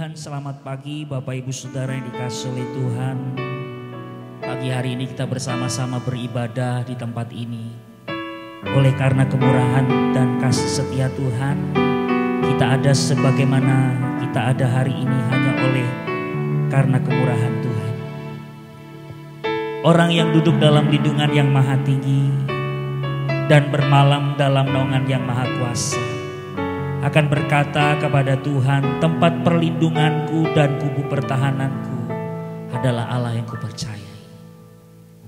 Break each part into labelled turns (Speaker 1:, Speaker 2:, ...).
Speaker 1: Tuhan, selamat pagi Bapak Ibu Saudara yang dikasihi oleh Tuhan. Pagi hari ini kita bersama-sama beribadah di tempat ini. Oleh karena kemurahan dan kasih setia Tuhan, kita ada sebagaimana kita ada hari ini hanya oleh karena kemurahan Tuhan. Orang yang duduk dalam lindungan yang maha tinggi dan bermalam dalam naungan yang maha kuasa akan berkata kepada Tuhan, tempat perlindunganku dan kubu pertahananku adalah Allah yang kupercayai.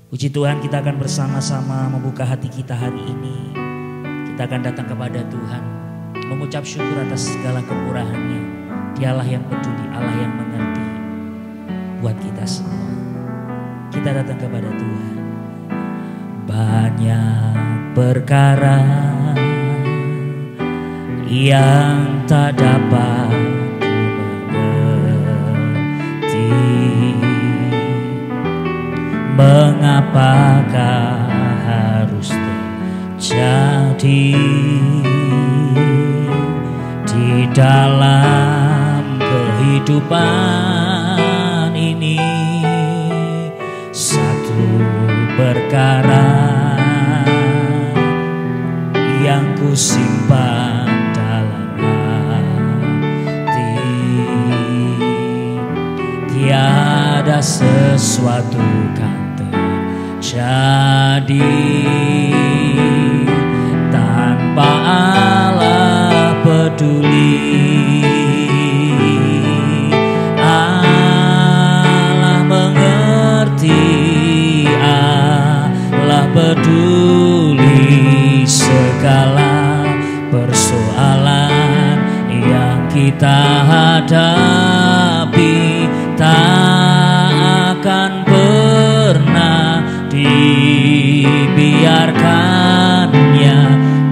Speaker 1: Puji Tuhan, kita akan bersama-sama membuka hati kita hari ini. Kita akan datang kepada Tuhan, mengucap syukur atas segala kemurahan-Nya. Dialah yang peduli, Allah yang mengerti buat kita semua. Kita datang kepada Tuhan. Banyak perkara yang tak dapat mengerti, mengapakah harus terjadi di dalam kehidupan ini. Satu perkara yang kusimpan tiada sesuatu kan terjadi tanpa Allah peduli. Allah mengerti, Allah peduli segala persoalan yang kita hadapi. Tak akan pernah dibiarkannya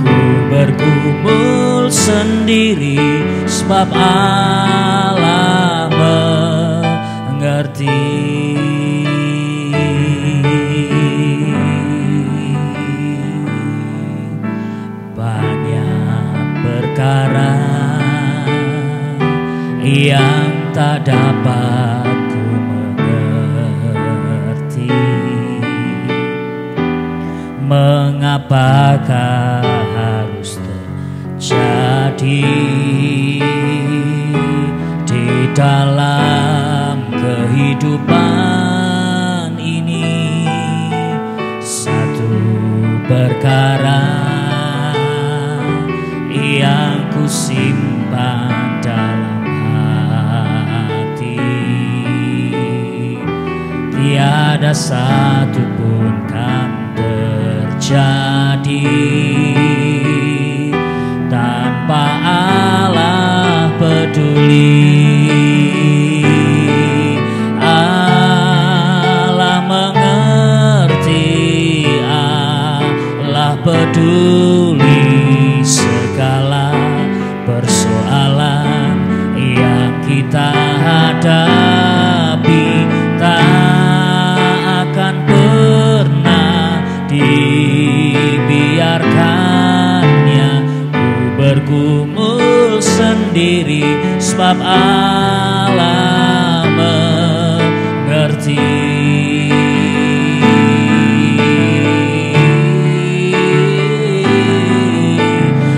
Speaker 1: ku bergumul sendiri, sebab Allah mengerti. Banyak perkara yang tak dapat ku mengerti, mengapakah harus terjadi di dalam kehidupan ini. Satu perkara yang ku simpan dalam tiada satu pun kan terjadi tanpa Allah peduli. Allah mengerti, Allah peduli segala persoalan yang kita hadapi. Dibiarkannya ku bergumul sendiri, sebab Allah mengerti.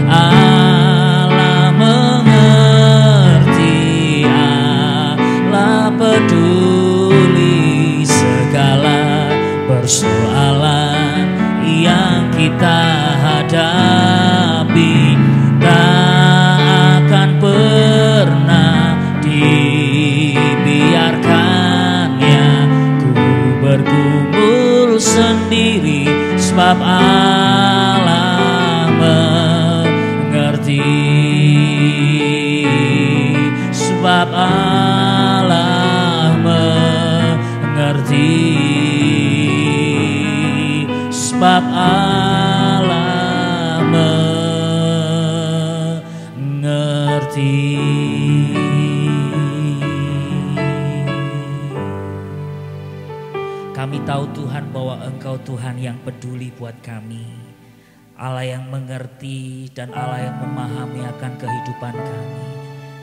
Speaker 1: Allah mengerti, Allah peduli segala persoalan yang kita hadapi. Tak akan pernah dibiarkannya ku bergumul sendiri, sebab Allah mengerti, sebab Allah mengerti, sebab Allah mengerti. Kami tahu Tuhan bahwa Engkau Tuhan yang peduli buat kami, Allah yang mengerti dan Allah yang memahami akan kehidupan kami.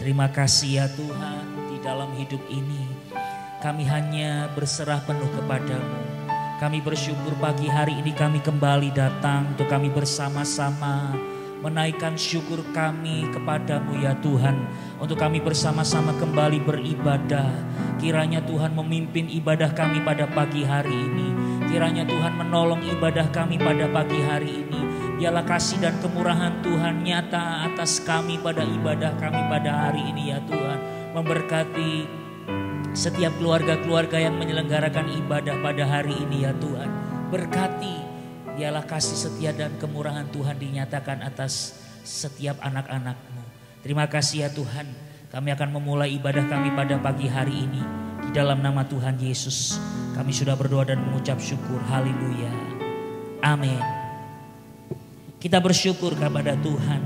Speaker 1: Terima kasih ya Tuhan, di dalam hidup ini. Kami hanya berserah penuh kepadamu. Kami bersyukur pagi hari ini kami kembali datang untuk kami bersama-sama menaikkan syukur kami kepadamu ya Tuhan. Untuk kami bersama-sama kembali beribadah. Kiranya Tuhan memimpin ibadah kami pada pagi hari ini. Kiranya Tuhan menolong ibadah kami pada pagi hari ini. Biarlah kasih dan kemurahan Tuhan nyata atas kami pada ibadah kami pada hari ini ya Tuhan. Memberkati setiap keluarga-keluarga yang menyelenggarakan ibadah pada hari ini ya Tuhan. Berkati, biarlah kasih setia dan kemurahan Tuhan dinyatakan atas setiap anak-anak-Mu. Terima kasih ya Tuhan. Kami akan memulai ibadah kami pada pagi hari ini. Di dalam nama Tuhan Yesus kami sudah berdoa dan mengucap syukur. Haleluya. Amin. Kita bersyukur kepada Tuhan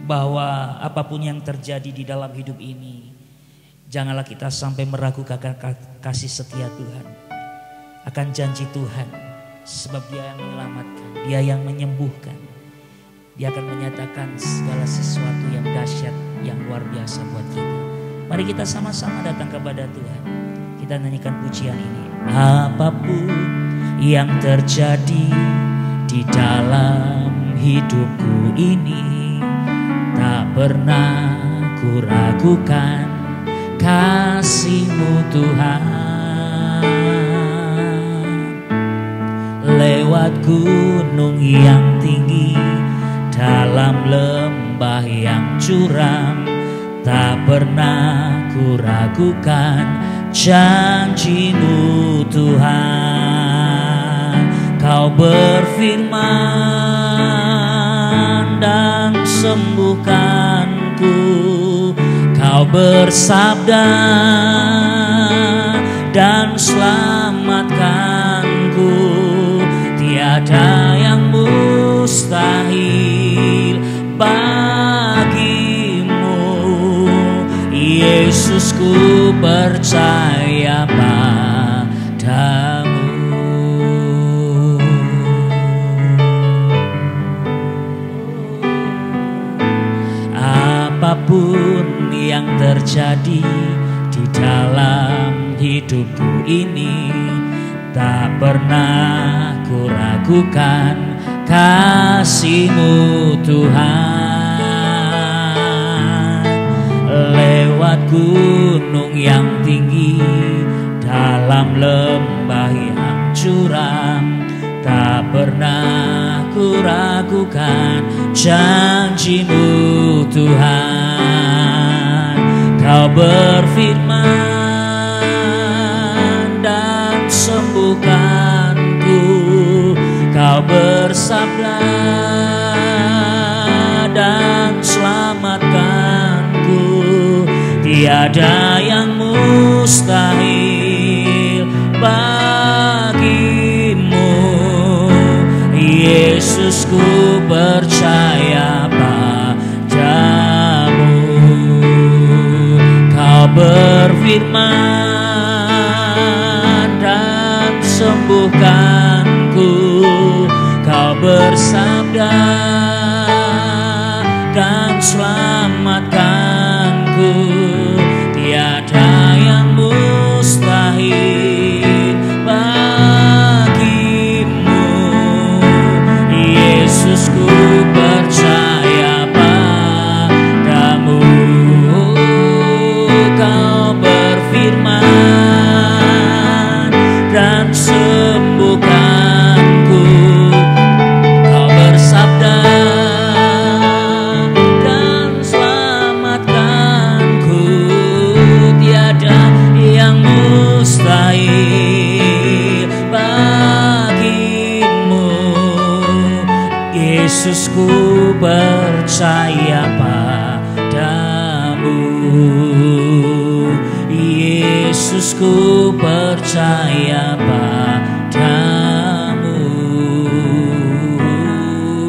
Speaker 1: bahwa apapun yang terjadi di dalam hidup ini, janganlah kita sampai meragukan kasih setia Tuhan, akan janji Tuhan, sebab Dia yang menyelamatkan, Dia yang menyembuhkan, Dia akan menyatakan segala sesuatu yang dahsyat, yang luar biasa buat kita. Mari kita sama-sama datang kepada Tuhan. Kita nyanyikan pujian ini. Apapun yang terjadi di dalam hidupku ini, tak pernah ku ragukan kasih-Mu Tuhan. Lewat gunung yang tinggi, dalam lembah yang curam, tak pernah ku ragukan janji-Mu Tuhan. Kau berfirman dan sembuhkanku, Kau bersabda dan selamatkanku. Tiada yang mustahil bagimu, Yesus, ku percaya padamu. Apapun yang terjadi di dalam hidupku ini, tak pernah ku ragukan kasih-Mu Tuhan. Lewat gunung yang tinggi, dalam lembah yang curam, tak pernah ku ragukan janji-Mu Tuhan. Kau berfirman dan sembuhkanku, Kau bersabda dan selamatkanku. Tiada yang mustahil bagimu, Yesus, ku percaya padamu. Kau berfirman dan sembuhkanku, Kau bersabda dan selamatkanku. Tiada yang mustahil bagimu, Yesus, ku percaya padamu. Kau berfirman dan sembuhkanku, Kau bersabda dan selamatkanku. Tiada yang mustahil bagimu, Yesus, ku percaya padamu. Yesus, ku percaya padamu.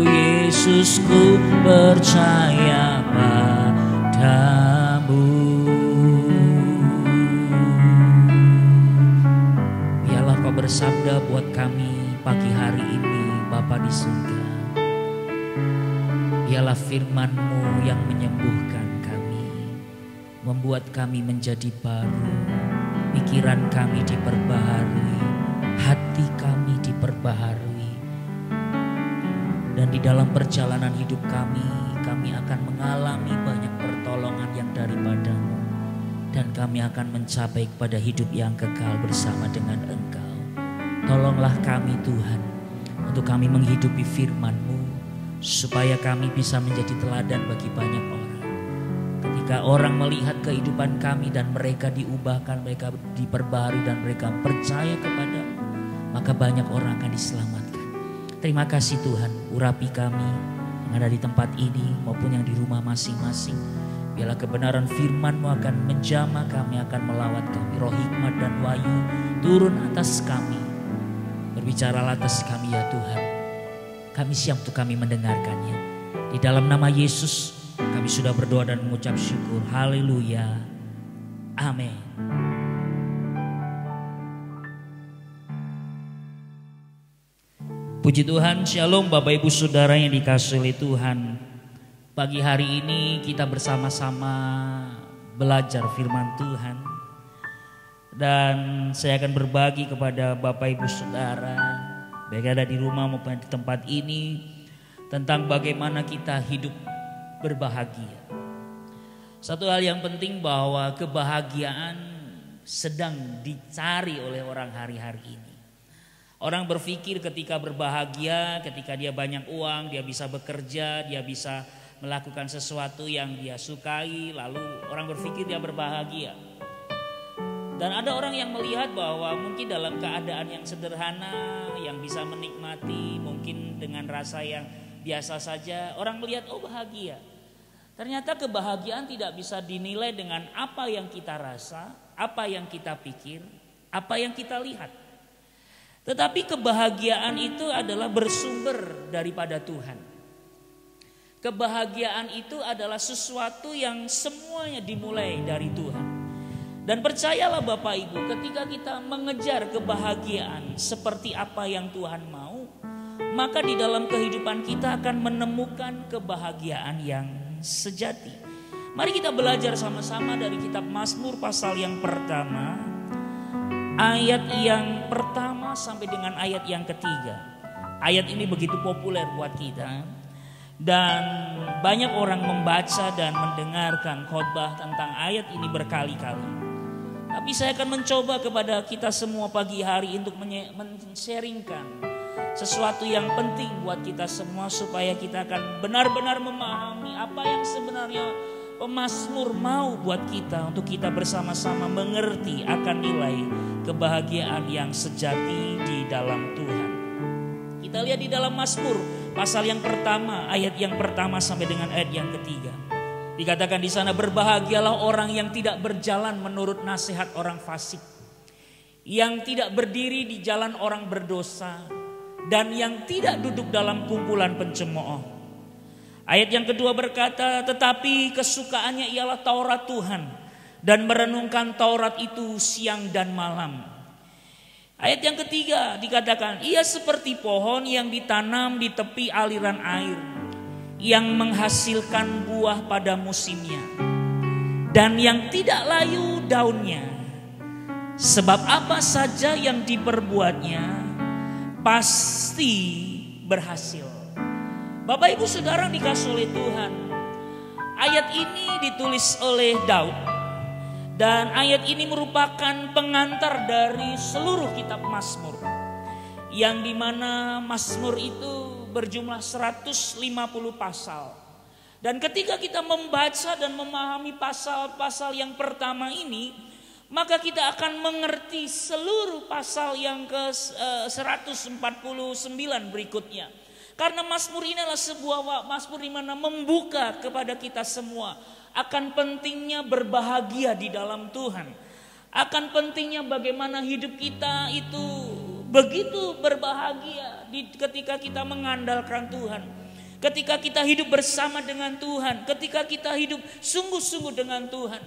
Speaker 1: Yesus, ku percaya padamu. Biarlah Kau bersabda buat kami pagi hari ini, Bapa di surga. Biarlah firman-Mu yang menyembuhkan kami, membuat kami menjadi baru. Pikiran kami diperbaharui, hati kami diperbaharui. Dan di dalam perjalanan hidup kami akan mengalami banyak pertolongan yang daripada-Mu. Dan kami akan mencapai kepada hidup yang kekal bersama dengan Engkau. Tolonglah kami Tuhan, untuk kami menghidupi firman-Mu, supaya kami bisa menjadi teladan bagi banyak orang. Ketika orang melihat kehidupan kami dan mereka diubahkan, mereka diperbaharui dan mereka percaya kepada-Mu, maka banyak orang akan diselamatkan. Terima kasih Tuhan, urapi kami yang ada di tempat ini maupun yang di rumah masing-masing. Biarlah kebenaran firman-Mu akan menjamah kami, akan melawat kami. Roh hikmat dan wahyu turun atas kami. Berbicaralah atas kami ya Tuhan. Kami siap untuk kami mendengarkannya. Di dalam nama Yesus kami sudah berdoa dan mengucap syukur. Haleluya. Amin. Puji Tuhan, shalom Bapak Ibu Saudara yang dikasihi oleh Tuhan. Pagi hari ini kita bersama-sama belajar firman Tuhan. Dan saya akan berbagi kepada Bapak Ibu Saudara, baik ada di rumah maupun di tempat ini, tentang bagaimana kita hidup berbahagia. Satu hal yang penting bahwa kebahagiaan sedang dicari oleh orang hari-hari ini. Orang berpikir ketika berbahagia, ketika dia banyak uang, dia bisa bekerja, dia bisa melakukan sesuatu yang dia sukai, lalu orang berpikir dia berbahagia. Dan ada orang yang melihat bahwa mungkin dalam keadaan yang sederhana, yang bisa menikmati, mungkin dengan rasa yang biasa saja, orang melihat oh bahagia. Ternyata kebahagiaan tidak bisa dinilai dengan apa yang kita rasa, apa yang kita pikir, apa yang kita lihat. Tetapi kebahagiaan itu adalah bersumber daripada Tuhan. Kebahagiaan itu adalah sesuatu yang semuanya dimulai dari Tuhan. Dan percayalah Bapak Ibu, ketika kita mengejar kebahagiaan seperti apa yang Tuhan mau, maka di dalam kehidupan kita akan menemukan kebahagiaan yang sejati. Mari kita belajar sama-sama dari kitab Mazmur pasal yang pertama, ayat yang pertama sampai dengan ayat yang ketiga. Ayat ini begitu populer buat kita. Dan banyak orang membaca dan mendengarkan khotbah tentang ayat ini berkali-kali. Tapi saya akan mencoba kepada kita semua pagi hari untuk men-sharingkan sesuatu yang penting buat kita semua, supaya kita akan benar-benar memahami apa yang sebenarnya pemazmur mau buat kita, untuk kita bersama-sama mengerti akan nilai kebahagiaan yang sejati di dalam Tuhan. Kita lihat di dalam Mazmur pasal yang pertama, ayat yang pertama sampai dengan ayat yang ketiga. Dikatakan di sana, berbahagialah orang yang tidak berjalan menurut nasihat orang fasik, yang tidak berdiri di jalan orang berdosa, dan yang tidak duduk dalam kumpulan pencemooh. Ayat yang kedua berkata, tetapi kesukaannya ialah Taurat Tuhan, dan merenungkan Taurat itu siang dan malam. Ayat yang ketiga dikatakan, ia seperti pohon yang ditanam di tepi aliran air, yang menghasilkan buah pada musimnya, dan yang tidak layu daunnya. Sebab apa saja yang diperbuatnya pasti berhasil. Bapak Ibu Saudara dikasih oleh Tuhan, ayat ini ditulis oleh Daud. Dan ayat ini merupakan pengantar dari seluruh kitab Mazmur, yang dimana Mazmur itu berjumlah 150 pasal. Dan ketika kita membaca dan memahami pasal-pasal yang pertama ini, maka kita akan mengerti seluruh pasal yang ke 149 berikutnya. Karena Mazmur ini adalah sebuah Mazmur di mana membuka kepada kita semua akan pentingnya berbahagia di dalam Tuhan. Akan pentingnya bagaimana hidup kita itu begitu berbahagia ketika kita mengandalkan Tuhan. Ketika kita hidup bersama dengan Tuhan. Ketika kita hidup sungguh-sungguh dengan Tuhan.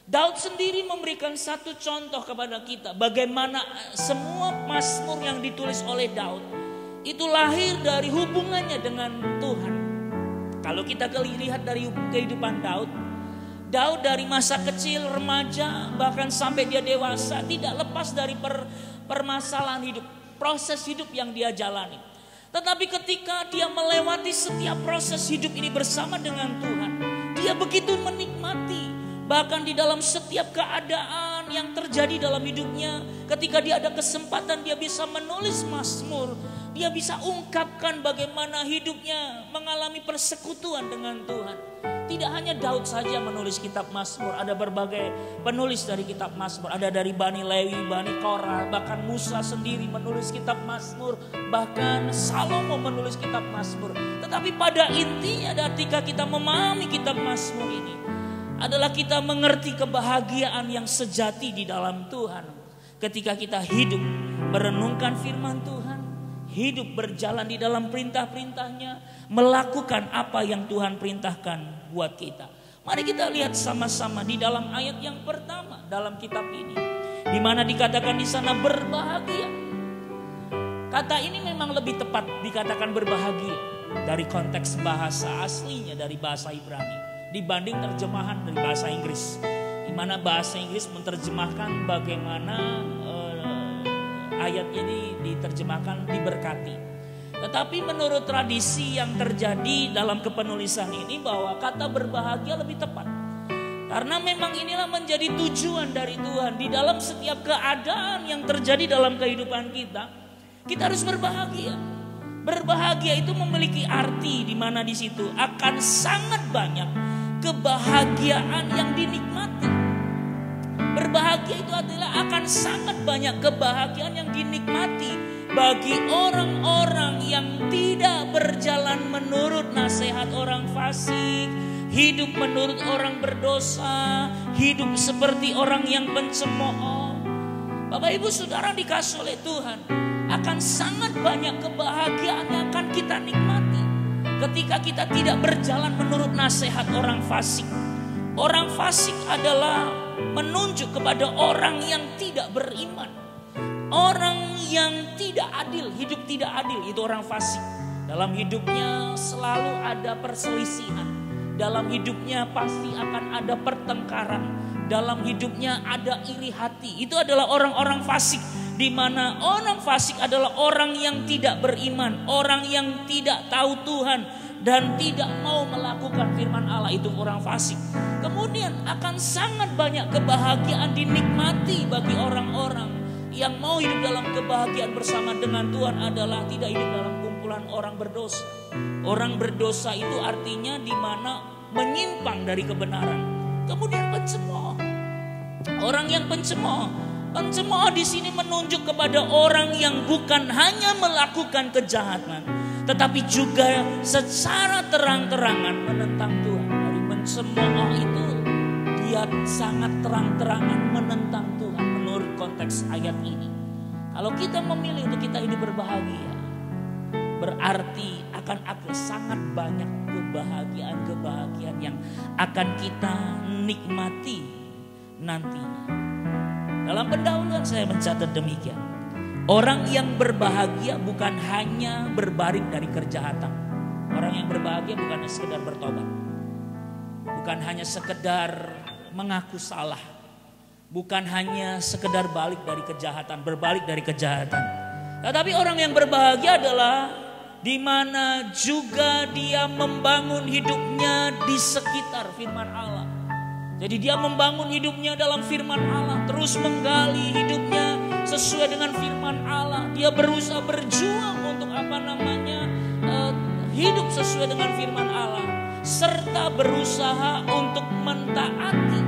Speaker 1: Daud sendiri memberikan satu contoh kepada kita. Bagaimana semua Mazmur yang ditulis oleh Daud itu lahir dari hubungannya dengan Tuhan. Kalau kita lihat dari kehidupan Daud, Daud dari masa kecil, remaja, bahkan sampai dia dewasa tidak lepas dari permasalahan hidup, proses hidup yang dia jalani. Tetapi ketika dia melewati setiap proses hidup ini bersama dengan Tuhan, dia begitu menikmati. Bahkan di dalam setiap keadaan yang terjadi dalam hidupnya, ketika dia ada kesempatan dia bisa menulis mazmur, dia bisa ungkapkan bagaimana hidupnya mengalami persekutuan dengan Tuhan. Tidak hanya Daud saja menulis kitab mazmur, ada berbagai penulis dari kitab mazmur. Ada dari Bani Lewi, Bani Korah, bahkan Musa sendiri menulis kitab mazmur, bahkan Salomo menulis kitab mazmur. Tetapi pada intinya ketika kita memahami kitab mazmur ini adalah kita mengerti kebahagiaan yang sejati di dalam Tuhan. Ketika kita hidup merenungkan firman Tuhan, hidup berjalan di dalam perintah-perintahnya, melakukan apa yang Tuhan perintahkan buat kita. Mari kita lihat sama-sama di dalam ayat yang pertama dalam kitab ini, di mana dikatakan di sana berbahagia. Kata ini memang lebih tepat dikatakan berbahagia dari konteks bahasa aslinya dari bahasa Ibrani dibanding terjemahan dari bahasa Inggris, di mana bahasa Inggris menerjemahkan bagaimana ayat ini diterjemahkan diberkati. Tetapi menurut tradisi yang terjadi dalam kepenulisan ini bahwa kata berbahagia lebih tepat. Karena memang inilah menjadi tujuan dari Tuhan. Di dalam setiap keadaan yang terjadi dalam kehidupan kita, kita harus berbahagia. Berbahagia itu memiliki arti di mana di situ akan sangat banyak kebahagiaan yang dinikmati. Berbahagia itu adalah akan sangat banyak kebahagiaan yang dinikmati bagi orang-orang yang tidak berjalan menurut nasihat orang fasik, hidup menurut orang berdosa, hidup seperti orang yang pencemooh. Bapak Ibu Saudara dikasih oleh Tuhan, akan sangat banyak kebahagiaan yang akan kita nikmati ketika kita tidak berjalan menurut nasihat orang fasik. Orang fasik adalah menunjuk kepada orang yang tidak beriman. Orang yang tidak adil, hidup tidak adil, itu orang fasik. Dalam hidupnya selalu ada perselisihan. Dalam hidupnya pasti akan ada pertengkaran. Dalam hidupnya ada iri hati. Itu adalah orang-orang fasik. Di mana orang fasik adalah orang yang tidak beriman. Orang yang tidak tahu Tuhan dan tidak mau melakukan firman Allah, itu orang fasik. Kemudian akan sangat banyak kebahagiaan dinikmati bagi orang-orang yang mau hidup dalam kebahagiaan bersama dengan Tuhan adalah tidak hidup dalam kumpulan orang berdosa. Orang berdosa itu artinya di mana menyimpang dari kebenaran. Kemudian pencemooh. Orang yang pencemooh. Pencemooh di sini menunjuk kepada orang yang bukan hanya melakukan kejahatan, tetapi juga secara terang-terangan menentang Tuhan. Dari pencemooh itu dia sangat terang-terangan menentang Tuhan. Menurut konteks ayat ini, kalau kita memilih untuk kita hidup berbahagia, berarti akan ada sangat banyak kebahagiaan yang akan kita nikmati nantinya. Dalam pendahuluan saya mencatat demikian. Orang yang berbahagia bukan hanya berbaring dari kejahatan. Orang yang berbahagia bukan hanya sekedar bertobat. Bukan hanya sekedar mengaku salah. Bukan hanya sekedar balik dari kejahatan, berbalik dari kejahatan. Tetapi orang yang berbahagia adalah di mana juga dia membangun hidupnya di sekitar firman Allah. Jadi dia membangun hidupnya dalam firman Allah, terus menggali hidupnya sesuai dengan firman Allah. Dia berusaha berjuang untuk hidup sesuai dengan firman Allah, serta berusaha untuk mentaati.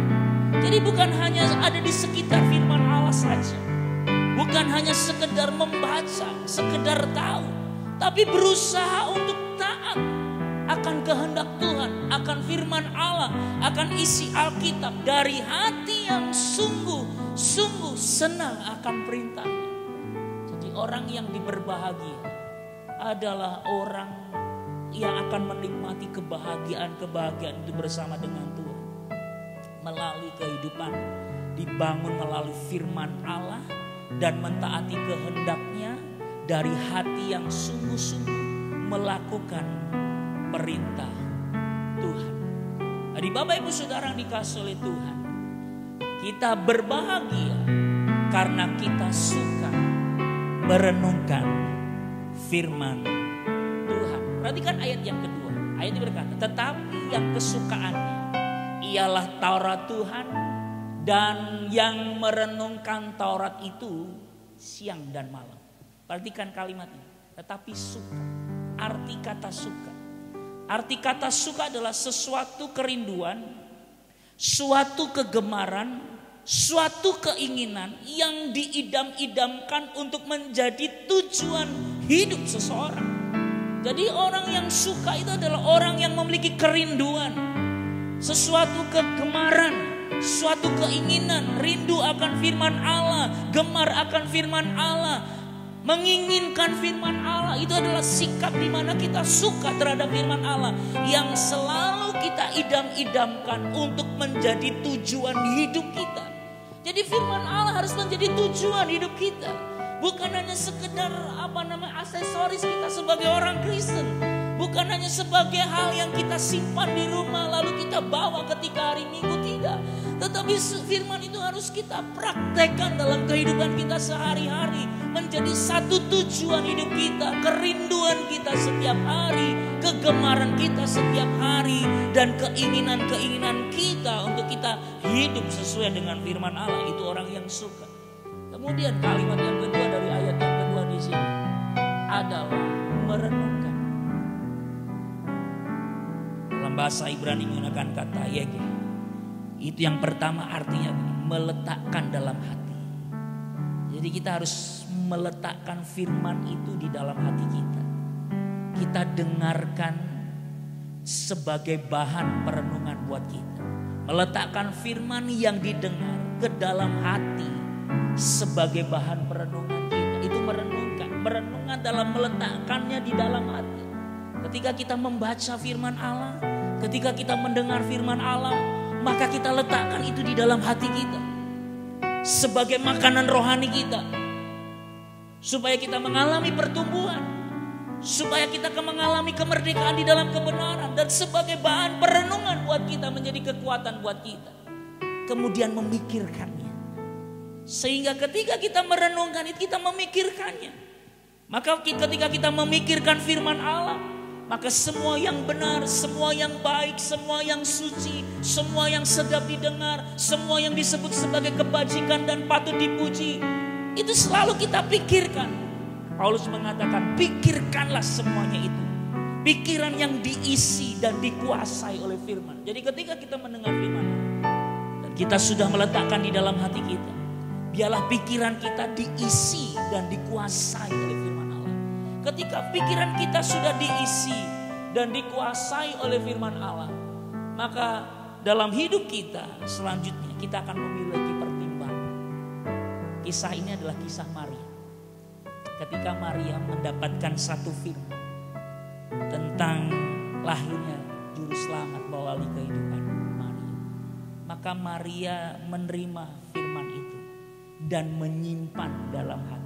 Speaker 1: Jadi bukan hanya ada di sekitar firman Allah saja. Bukan hanya sekedar membaca, sekedar tahu. Tapi berusaha untuk taat akan kehendak Tuhan, akan firman Allah, akan isi Alkitab. Dari hati yang sungguh senang akan perintahnya. Jadi orang yang berbahagia adalah orang yang akan menikmati kebahagiaan itu bersama dengan Tuhan. Melalui kehidupan dibangun melalui firman Allah dan mentaati kehendaknya dari hati yang sungguh-sungguh melakukan perintah Tuhan. Adik Bapak Ibu Saudara yang dikasihi oleh Tuhan, kita berbahagia karena kita suka merenungkan firman Tuhan. Perhatikan ayat yang kedua. Ayat ini berkata, tetapi yang kesukaannya ialah Taurat Tuhan, dan yang merenungkan Taurat itu siang dan malam. Perhatikan kalimat ini. Tetapi suka. Arti kata suka. Arti kata suka adalah sesuatu kerinduan, suatu kegemaran, suatu keinginan yang diidam-idamkan untuk menjadi tujuan hidup seseorang. Jadi orang yang suka itu adalah orang yang memiliki kerinduan, sesuatu kegemaran, suatu keinginan, rindu akan firman Allah, gemar akan firman Allah, menginginkan firman Allah. Itu adalah sikap di mana kita suka terhadap firman Allah yang selalu kita idam-idamkan untuk menjadi tujuan hidup kita. Jadi firman Allah harus menjadi tujuan hidup kita, bukan hanya sekedar aksesoris kita sebagai orang Kristen, bukan hanya sebagai hal yang kita simpan di rumah lalu kita bawa ketika hari Minggu, tidak. Tetapi firman itu harus kita praktekkan dalam kehidupan kita sehari-hari, menjadi satu tujuan hidup kita, kerinduan kita setiap hari, kegemaran kita setiap hari, dan keinginan-keinginan kita untuk kita hidup sesuai dengan firman Allah. Itu orang yang suka. Kemudian kalimat yang kedua dari ayat yang kedua di sini adalah merenungkan. Dalam bahasa Ibrani menggunakan kata yege. Itu yang pertama artinya meletakkan dalam hati. Jadi kita harus meletakkan firman itu di dalam hati kita. Kita dengarkan sebagai bahan perenungan buat kita. Meletakkan firman yang didengar ke dalam hati sebagai bahan perenungan kita. Itu merenungkan. Merenungan dalam meletakkannya di dalam hati. Ketika kita membaca firman Allah, ketika kita mendengar firman Allah, maka kita letakkan itu di dalam hati kita sebagai makanan rohani kita, supaya kita mengalami pertumbuhan, supaya kita mengalami kemerdekaan di dalam kebenaran, dan sebagai bahan perenungan buat kita, menjadi kekuatan buat kita kemudian memikirkannya. Sehingga ketika kita merenungkan itu, kita memikirkannya. Maka ketika kita memikirkan firman Allah, maka semua yang benar, semua yang baik, semua yang suci, semua yang sedap didengar, semua yang disebut sebagai kebajikan dan patut dipuji, itu selalu kita pikirkan. Paulus mengatakan, pikirkanlah semuanya itu. Pikiran yang diisi dan dikuasai oleh firman. Jadi ketika kita mendengar firman dan kita sudah meletakkan di dalam hati kita, biarlah pikiran kita diisi dan dikuasai oleh firman. Ketika pikiran kita sudah diisi dan dikuasai oleh firman Allah, maka dalam hidup kita selanjutnya kita akan memiliki pertimbangan. Kisah ini adalah kisah Maria. Ketika Maria mendapatkan satu firman tentang lahirnya juru selamat melalui kehidupan Maria, maka Maria menerima firman itu dan menyimpan dalam hati.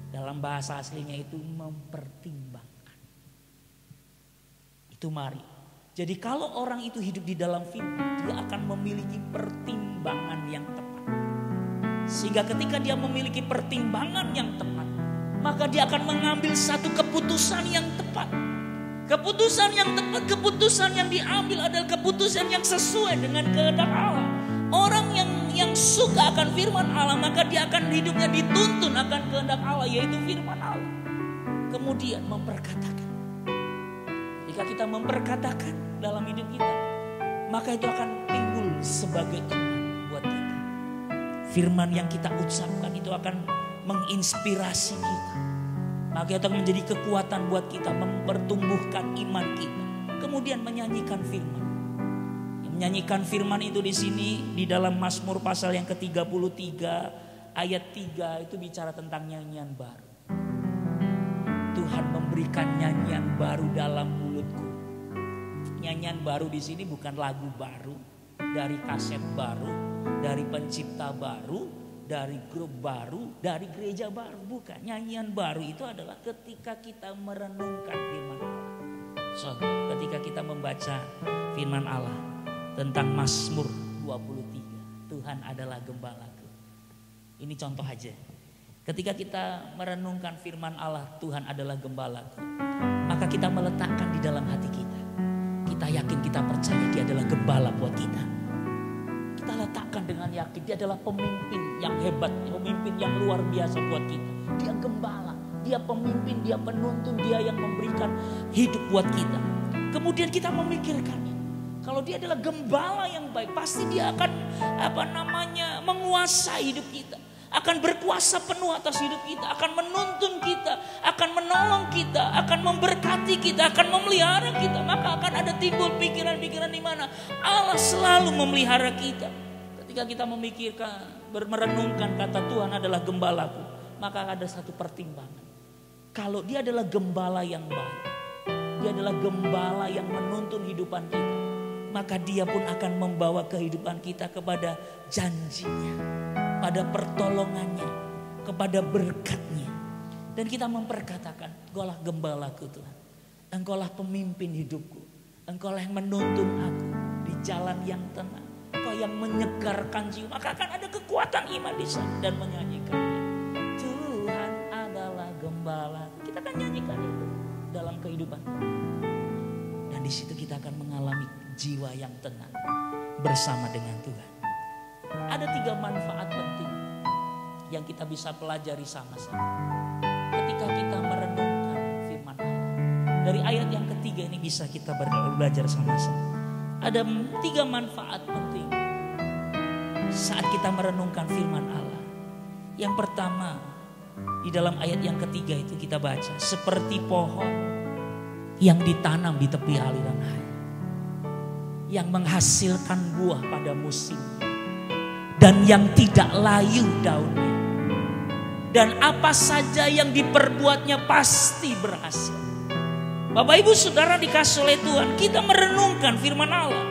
Speaker 1: Dalam bahasa aslinya itu mempertimbangkan. Itu Maria. Jadi kalau orang itu hidup di dalam firman, dia akan memiliki pertimbangan yang tepat. Sehingga ketika dia memiliki pertimbangan yang tepat, maka dia akan mengambil satu keputusan yang tepat. Keputusan yang tepat, keputusan yang diambil adalah keputusan yang sesuai dengan kehendak Allah. Orang yang suka akan firman Allah, maka dia akan hidupnya dituntun akan kehendak Allah, yaitu firman Allah. Kemudian memperkatakan. Jika kita memperkatakan dalam hidup kita, maka itu akan timbul sebagai iman buat kita. Firman yang kita ucapkan itu akan menginspirasi kita. Maka itu akan menjadi kekuatan buat kita, mempertumbuhkan iman kita. Kemudian menyanyikan firman. Menyanyikan firman itu di sini di dalam Mazmur pasal yang ke-33 ayat 3 itu bicara tentang nyanyian baru. Tuhan memberikan nyanyian baru dalam mulutku. Nyanyian baru di sini bukan lagu baru, dari kaset baru, dari pencipta baru, dari grup baru, dari gereja baru, bukan. Nyanyian baru itu adalah ketika kita merenungkan firman Allah. So, ketika kita membaca firman Allah tentang Mazmur 23. Tuhan adalah gembalaku. Ini contoh aja. Ketika kita merenungkan firman Allah, Tuhan adalah gembalaku, maka kita meletakkan di dalam hati kita. Kita yakin, kita percaya Dia adalah gembala buat kita. Kita letakkan dengan yakin Dia adalah pemimpin yang hebat, pemimpin yang luar biasa buat kita. Dia gembala, Dia pemimpin, Dia penuntun, Dia yang memberikan hidup buat kita. Kemudian kita memikirkannya. Kalau Dia adalah gembala yang baik, pasti Dia akan menguasai hidup kita, akan berkuasa penuh atas hidup kita, akan menuntun kita, akan menolong kita, akan memberkati kita, akan memelihara kita. Maka akan ada timbul pikiran-pikiran di mana Allah selalu memelihara kita. Ketika kita memikirkan, merenungkan kata Tuhan adalah gembalaku, maka ada satu pertimbangan. Kalau Dia adalah gembala yang baik, Dia adalah gembala yang menuntun hidupan kita, maka Dia pun akan membawa kehidupan kita kepada janjinya, pada pertolongannya, kepada berkatnya. Dan kita memperkatakan, Engkaulah gembalaku Tuhan, Engkaulah pemimpin hidupku, Engkaulah yang menuntun aku di jalan yang tenang, Engkau yang menyegarkan jiwa. Maka akan ada kekuatan iman di sana dan menyanyikannya. Tuhan adalah gembala. Kita akan nyanyikan itu dalam kehidupan kita. Dan di situ kita akan mengalami jiwa yang tenang bersama dengan Tuhan. Ada 3 manfaat penting yang kita bisa pelajari sama-sama ketika kita merenungkan firman Allah. Dari ayat yang ketiga ini bisa kita belajar sama-sama. Ada 3 manfaat penting saat kita merenungkan firman Allah. Yang pertama, di dalam ayat yang ketiga itu kita baca, seperti pohon yang ditanam di tepi aliran air, yang menghasilkan buah pada musimnya, dan yang tidak layu daunnya, dan apa saja yang diperbuatnya pasti berhasil. Bapak Ibu Saudara dikasih oleh Tuhan, kita merenungkan firman Allah,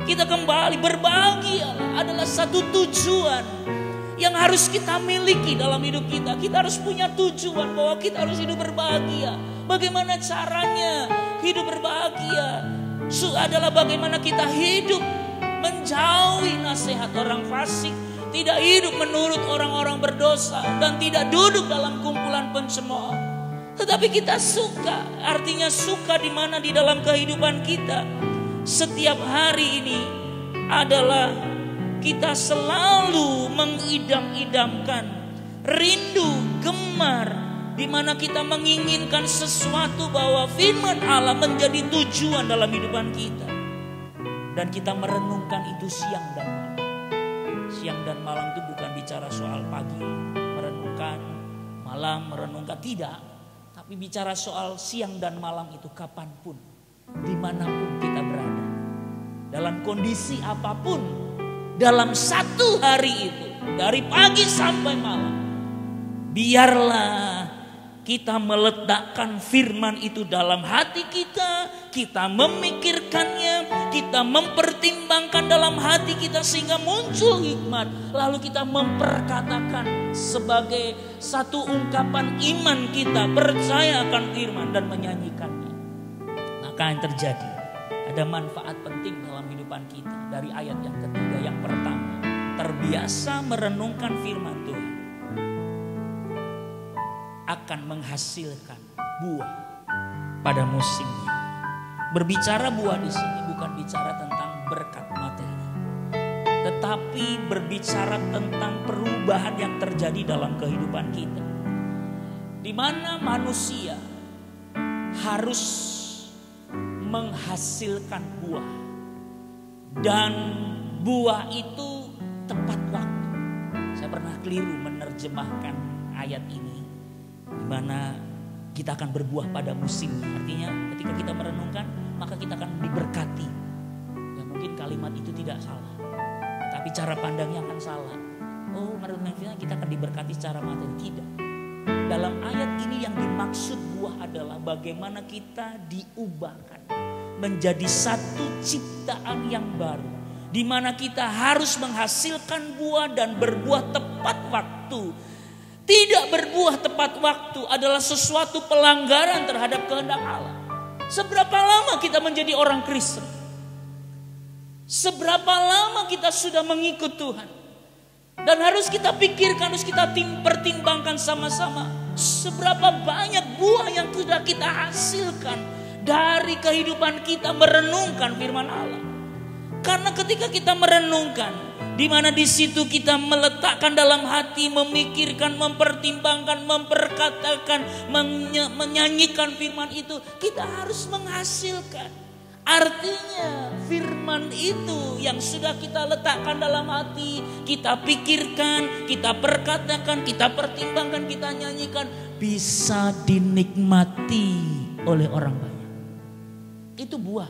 Speaker 1: kita kembali berbahagia adalah satu tujuan yang harus kita miliki dalam hidup kita. Kita harus punya tujuan bahwa kita harus hidup berbahagia. Bagaimana caranya hidup berbahagia? Adalah bagaimana kita hidup menjauhi nasihat orang fasik, tidak hidup menurut orang-orang berdosa, dan tidak duduk dalam kumpulan pencemooh. Tetapi kita suka, artinya suka di mana di dalam kehidupan kita setiap hari ini adalah kita selalu mengidam-idamkan rindu, gemar, di mana kita menginginkan sesuatu bahwa firman Allah menjadi tujuan dalam kehidupan kita. Dan kita merenungkan itu siang dan malam. Siang dan malam itu bukan bicara soal pagi merenungkan, malam merenungkan, tidak. Tapi bicara soal siang dan malam itu kapanpun, dimanapun kita berada, dalam kondisi apapun, dalam satu hari itu, dari pagi sampai malam, biarlah kita meletakkan firman itu dalam hati kita, kita memikirkannya, kita mempertimbangkan dalam hati kita sehingga muncul hikmat. Lalu kita memperkatakan sebagai satu ungkapan iman kita, percaya akan firman dan menyanyikannya. Maka yang terjadi, ada manfaat penting dalam kehidupan kita. Dari ayat yang ketiga, yang pertama, terbiasa merenungkan firman Tuhan akan menghasilkan buah pada musimnya. Berbicara buah di sini bukan bicara tentang berkat materi, tetapi berbicara tentang perubahan yang terjadi dalam kehidupan kita, di mana manusia harus menghasilkan buah, dan buah itu tepat waktu. Saya pernah keliru menerjemahkan ayat ini, di mana kita akan berbuah pada musimnya. Artinya ketika kita merenungkan, maka kita akan diberkati. Ya mungkin kalimat itu tidak salah, tapi cara pandangnya akan salah. Oh, merenungkan kita akan diberkati secara materi. Tidak. Dalam ayat ini yang dimaksud buah adalah bagaimana kita diubahkan menjadi satu ciptaan yang baru, di mana kita harus menghasilkan buah dan berbuah tepat waktu. Tidak berbuah tepat waktu adalah sesuatu pelanggaran terhadap kehendak Allah. Seberapa lama kita menjadi orang Kristen? Seberapa lama kita sudah mengikut Tuhan. Dan harus kita pikirkan, harus kita pertimbangkan sama-sama. Seberapa banyak buah yang sudah kita hasilkan dari kehidupan kita merenungkan firman Allah. Karena ketika kita merenungkan, di mana di situ kita meletakkan dalam hati, memikirkan, mempertimbangkan, memperkatakan, menyanyikan firman itu, kita harus menghasilkan. Artinya firman itu yang sudah kita letakkan dalam hati, kita pikirkan, kita perkatakan, kita pertimbangkan, kita nyanyikan, bisa dinikmati oleh orang banyak. Itu buah.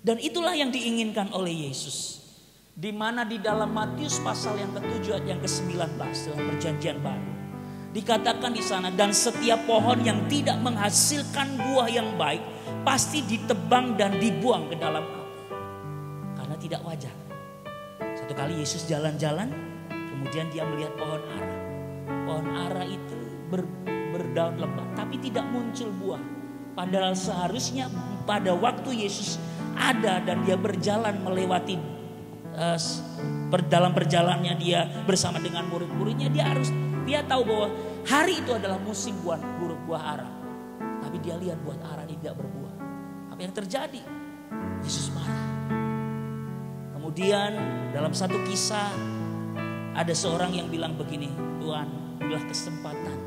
Speaker 1: Dan itulah yang diinginkan oleh Yesus. Di mana di dalam Matius pasal yang ke-7 ayat yang ke-19 dalam perjanjian baru. Dikatakan di sana, dan setiap pohon yang tidak menghasilkan buah yang baik pasti ditebang dan dibuang ke dalam api. Karena tidak wajar. Satu kali Yesus jalan-jalan, kemudian dia melihat pohon ara. Pohon ara itu berdaun lebat, tapi tidak muncul buah. Padahal seharusnya pada waktu Yesus ada dan dia berjalan melewati dalam perjalanannya dia bersama dengan murid-muridnya, dia tahu bahwa hari itu adalah musim buah ara. Tapi dia lihat buah ara ini tidak berbuah. Apa yang terjadi? Yesus marah. Kemudian dalam satu kisah ada seorang yang bilang begini, Tuhan, berilah kesempatan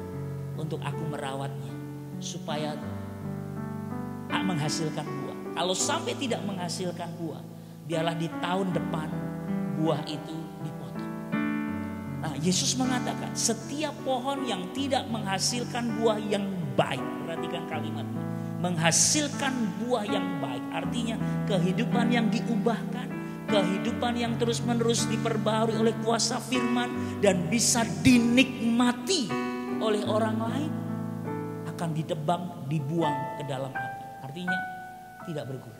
Speaker 1: untuk aku merawatnya supaya menghasilkan buah. Kalau sampai tidak menghasilkan buah, biarlah di tahun depan buah itu dipotong. Nah, Yesus mengatakan setiap pohon yang tidak menghasilkan buah yang baik, perhatikan kalimat ini, menghasilkan buah yang baik, artinya kehidupan yang diubahkan, kehidupan yang terus-menerus diperbarui oleh kuasa firman dan bisa dinikmati oleh orang lain, akan ditebang, dibuang ke dalam api. Artinya tidak berguna.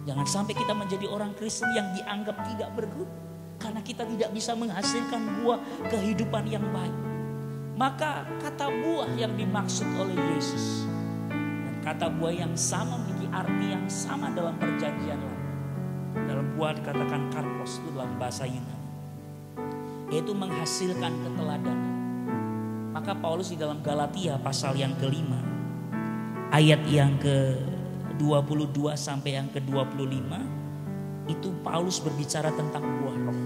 Speaker 1: Jangan sampai kita menjadi orang Kristen yang dianggap tidak berguna karena kita tidak bisa menghasilkan buah kehidupan yang baik. Maka kata buah yang dimaksud oleh Yesus dan kata buah yang sama memiliki arti yang sama dalam perjanjian lama. Dalam buah dikatakan karpos itu dalam bahasa Yunani, yaitu menghasilkan keteladanan. Maka Paulus di dalam Galatia pasal yang ke-5 ayat yang ke-22 sampai yang ke-25 itu Paulus berbicara tentang buah roh.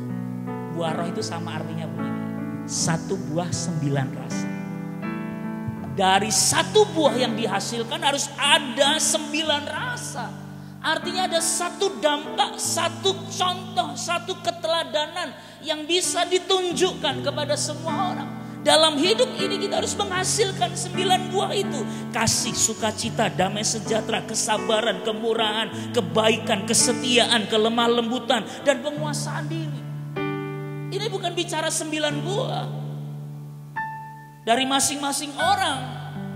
Speaker 1: Buah roh itu sama artinya begini, satu buah 9 rasa. Dari satu buah yang dihasilkan harus ada 9 rasa. Artinya ada satu dampak, satu contoh, satu keteladanan yang bisa ditunjukkan kepada semua orang. Dalam hidup ini kita harus menghasilkan 9 buah itu. Kasih, sukacita, damai sejahtera, kesabaran, kemurahan, kebaikan, kesetiaan, kelemah lembutan, dan penguasaan diri. Ini bukan bicara 9 buah. Dari masing-masing orang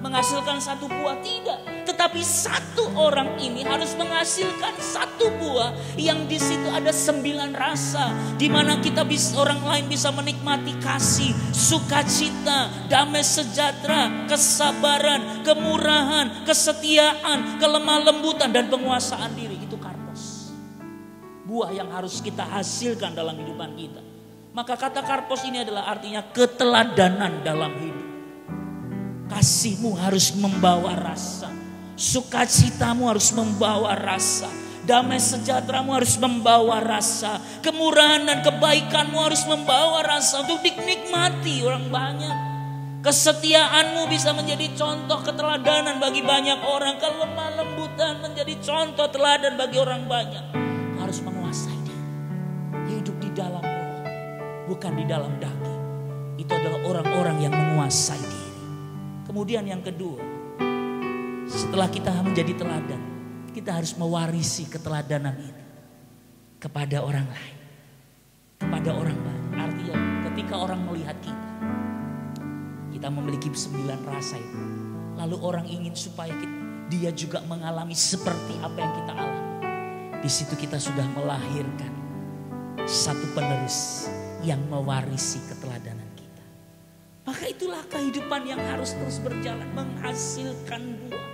Speaker 1: menghasilkan satu buah, tidak. Tetapi satu orang ini harus menghasilkan satu buah yang di situ ada 9 rasa, di mana kita bisa, orang lain bisa menikmati kasih, sukacita, damai sejahtera, kesabaran, kemurahan, kesetiaan, kelemah lembutan, dan penguasaan diri. Itu karpos. Buah yang harus kita hasilkan dalam kehidupan kita. Maka kata karpos ini adalah artinya keteladanan dalam hidup. Kasihmu harus membawa rasa, sukacitamu harus membawa rasa, damai sejahteramu harus membawa rasa, kemurahan dan kebaikanmu harus membawa rasa untuk dinikmati orang banyak. Kesetiaanmu bisa menjadi contoh keteladanan bagi banyak orang, kelemah lembutan menjadi contoh teladan bagi orang banyak. Kau harus menguasai diri, hidup di dalam roh, bukan di dalam daging. Itu adalah orang-orang yang menguasai diri. Kemudian yang kedua, setelah kita menjadi teladan, kita harus mewarisi keteladanan itu kepada orang lain, kepada orang banyak. Artinya ketika orang melihat kita memiliki 9 rasa itu, lalu orang ingin supaya dia juga mengalami seperti apa yang kita alami. Di situ kita sudah melahirkan satu penerus yang mewarisi keteladanan. Maka itulah kehidupan yang harus terus berjalan, menghasilkan buah.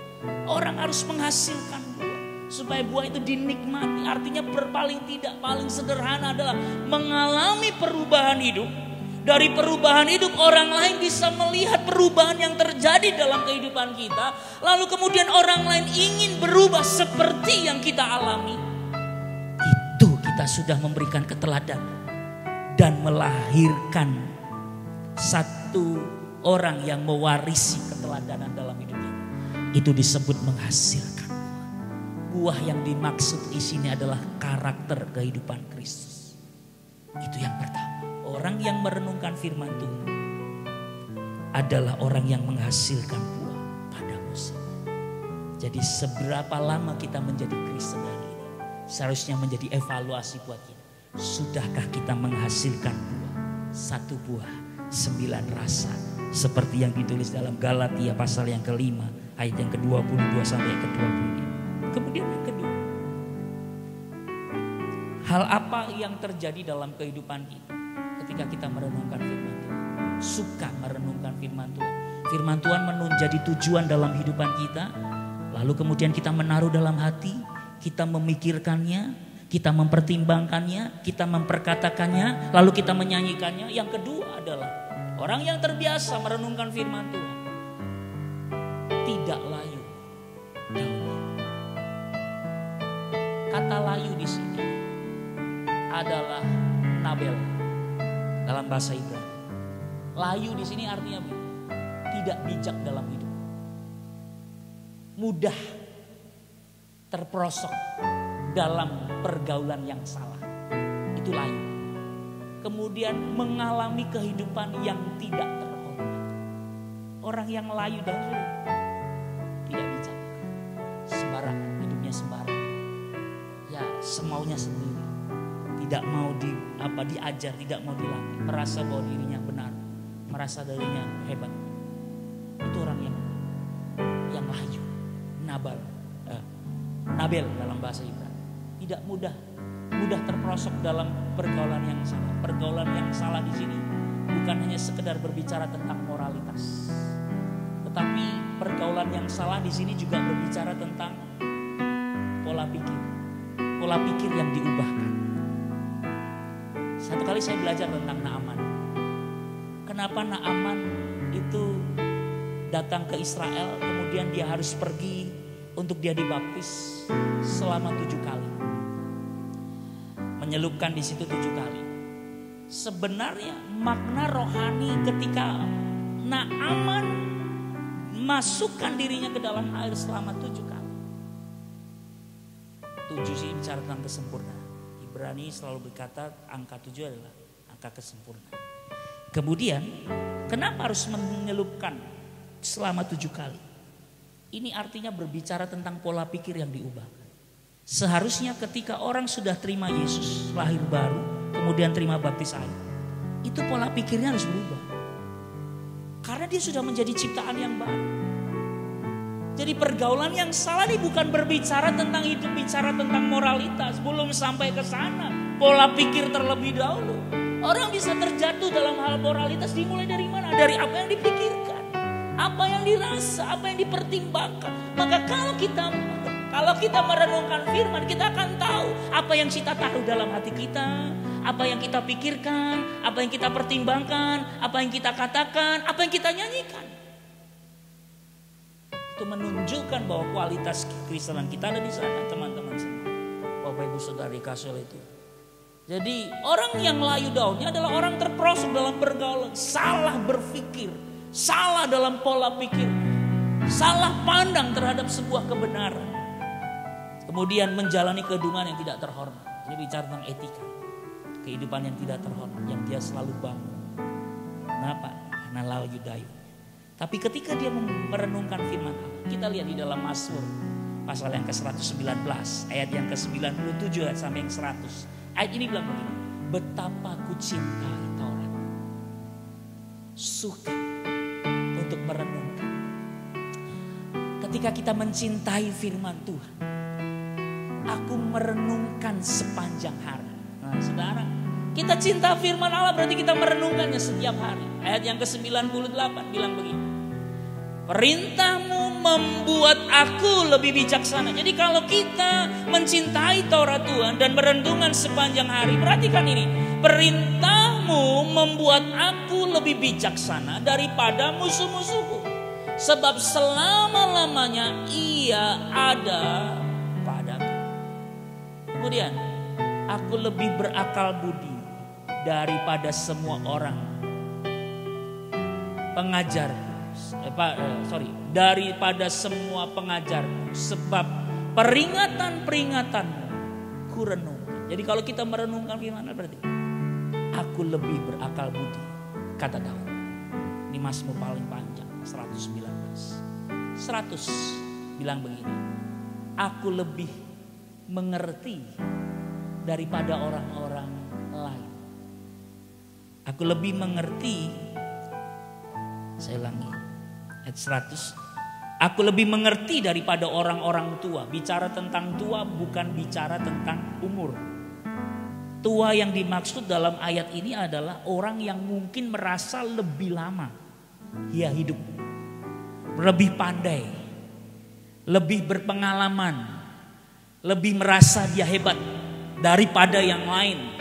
Speaker 1: Orang harus menghasilkan buah supaya buah itu dinikmati. Artinya paling tidak, paling sederhana adalah mengalami perubahan hidup. Dari perubahan hidup orang lain bisa melihat perubahan yang terjadi dalam kehidupan kita. Lalu kemudian orang lain ingin berubah seperti yang kita alami. Itu kita sudah memberikan keteladanan dan melahirkan satu orang yang mewarisi keteladanan dalam hidupnya. Itu disebut menghasilkan buah. Buah yang dimaksud di sini adalah karakter kehidupan Kristus. Itu yang pertama. Orang yang merenungkan firman Tuhan adalah orang yang menghasilkan buah pada musim. Jadi seberapa lama kita menjadi Kristen hari ini seharusnya menjadi evaluasi buat kita. Sudahkah kita menghasilkan buah? 1 buah 9 rasa. Seperti yang ditulis dalam Galatia pasal yang kelima ayat yang ke-22 sampai ke-25. Kemudian yang kedua, hal apa yang terjadi dalam kehidupan kita ketika kita merenungkan firman Tuhan? Suka merenungkan firman Tuhan. Firman Tuhan menjadi tujuan dalam kehidupan kita. Lalu kemudian kita menaruh dalam hati, kita memikirkannya, kita mempertimbangkannya, kita memperkatakannya, lalu kita menyanyikannya. Yang kedua adalah orang yang terbiasa merenungkan firman Tuhan tidak layu daunnya. Kata layu di sini adalah nabel dalam bahasa Ibrani. Layu di sini artinya tidak bijak dalam hidup, mudah terperosok dalam pergaulan yang salah. Itu layu. Kemudian mengalami kehidupan yang tidak terhormat. Orang yang layu dalam hidup tidak bijak, sembarangan, hidupnya sembarangan. Ya semaunya sendiri, tidak mau diajar, tidak mau dilatih, merasa bahwa dirinya benar, merasa dirinya hebat. Itu orang yang layu, nabel dalam bahasa Ibrani. Tidak mudah terperosok dalam pergaulan yang salah. Pergaulan yang salah di sini bukan hanya sekedar berbicara tentang moralitas, tetapi pergaulan yang salah di sini juga berbicara tentang pola pikir yang diubahkan. Satu kali saya belajar tentang Naaman. Kenapa Naaman itu datang ke Israel, kemudian dia harus pergi untuk dia dibaptis selama 7 kali. Menyelupkan di situ 7 kali. Sebenarnya makna rohani ketika Naaman masukkan dirinya ke dalam air selama 7 kali. 7 sih bicara tentang kesempurnaan. Ibrani selalu berkata angka 7 adalah angka kesempurnaan. Kemudian kenapa harus menyelupkan selama 7 kali? Ini artinya berbicara tentang pola pikir yang diubahkan. Seharusnya ketika orang sudah terima Yesus, lahir baru, kemudian terima baptis air, itu pola pikirnya harus berubah. Karena dia sudah menjadi ciptaan yang baru. Jadi pergaulan yang salah ini bukan berbicara tentang hidup, bicara tentang moralitas. Belum sampai ke sana, pola pikir terlebih dahulu. Orang bisa terjatuh dalam hal moralitas dimulai dari mana? Dari apa yang dipikirkan, apa yang dirasa, apa yang dipertimbangkan. Maka kalau kita merenungkan firman, kita akan tahu apa yang kita taruh dalam hati kita, apa yang kita pikirkan, apa yang kita pertimbangkan, apa yang kita katakan, apa yang kita nyanyikan. Itu menunjukkan bahwa kualitas kekristenan kita ada di sana, teman-teman semua. Bapak Ibu Saudari kasih itu. Jadi orang yang layu daunnya adalah orang terperosok dalam pergaulan, salah berpikir, salah dalam pola pikir, salah pandang terhadap sebuah kebenaran. Kemudian menjalani kehidupan yang tidak terhormat. Ini bicara tentang etika, kehidupan yang tidak terhormat, yang dia selalu bangun. Kenapa? Karena layu daun. Tapi ketika dia merenungkan firman Allah, kita lihat di dalam Mazmur pasal yang ke-119, ayat yang ke-97 sampai yang 100. Ayat ini bilang begini, betapa ku cintai Taurat, suka untuk merenungkan. Ketika kita mencintai firman Tuhan, aku merenungkan sepanjang hari. Nah saudara, kita cinta firman Allah berarti kita merenungkannya setiap hari. Ayat yang ke-98 bilang begini, Perintahmu membuat aku lebih bijaksana. Jadi kalau kita mencintai Taurat Tuhan dan merenungkan sepanjang hari, perhatikan ini. Perintahmu membuat aku lebih bijaksana daripada musuh-musuhku. Sebab selama-lamanya ia ada padaku. Kemudian, aku lebih berakal budi daripada semua orang pengajar. Daripada semua pengajar. Sebab peringatan-peringatanmu ku renungkan. Jadi kalau kita merenungkan firman berarti aku lebih berakal budi, kata Daud. Ini Mazmur paling panjang, 119. 100 bilang begini, aku lebih mengerti daripada orang-orang lain. Aku lebih mengerti, saya ulangi, ayat 100. Aku lebih mengerti daripada orang-orang tua. Bicara tentang tua bukan bicara tentang umur. Tua yang dimaksud dalam ayat ini adalah orang yang mungkin merasa lebih lama dia hidup, lebih pandai, lebih berpengalaman, lebih merasa dia hebat daripada yang lain.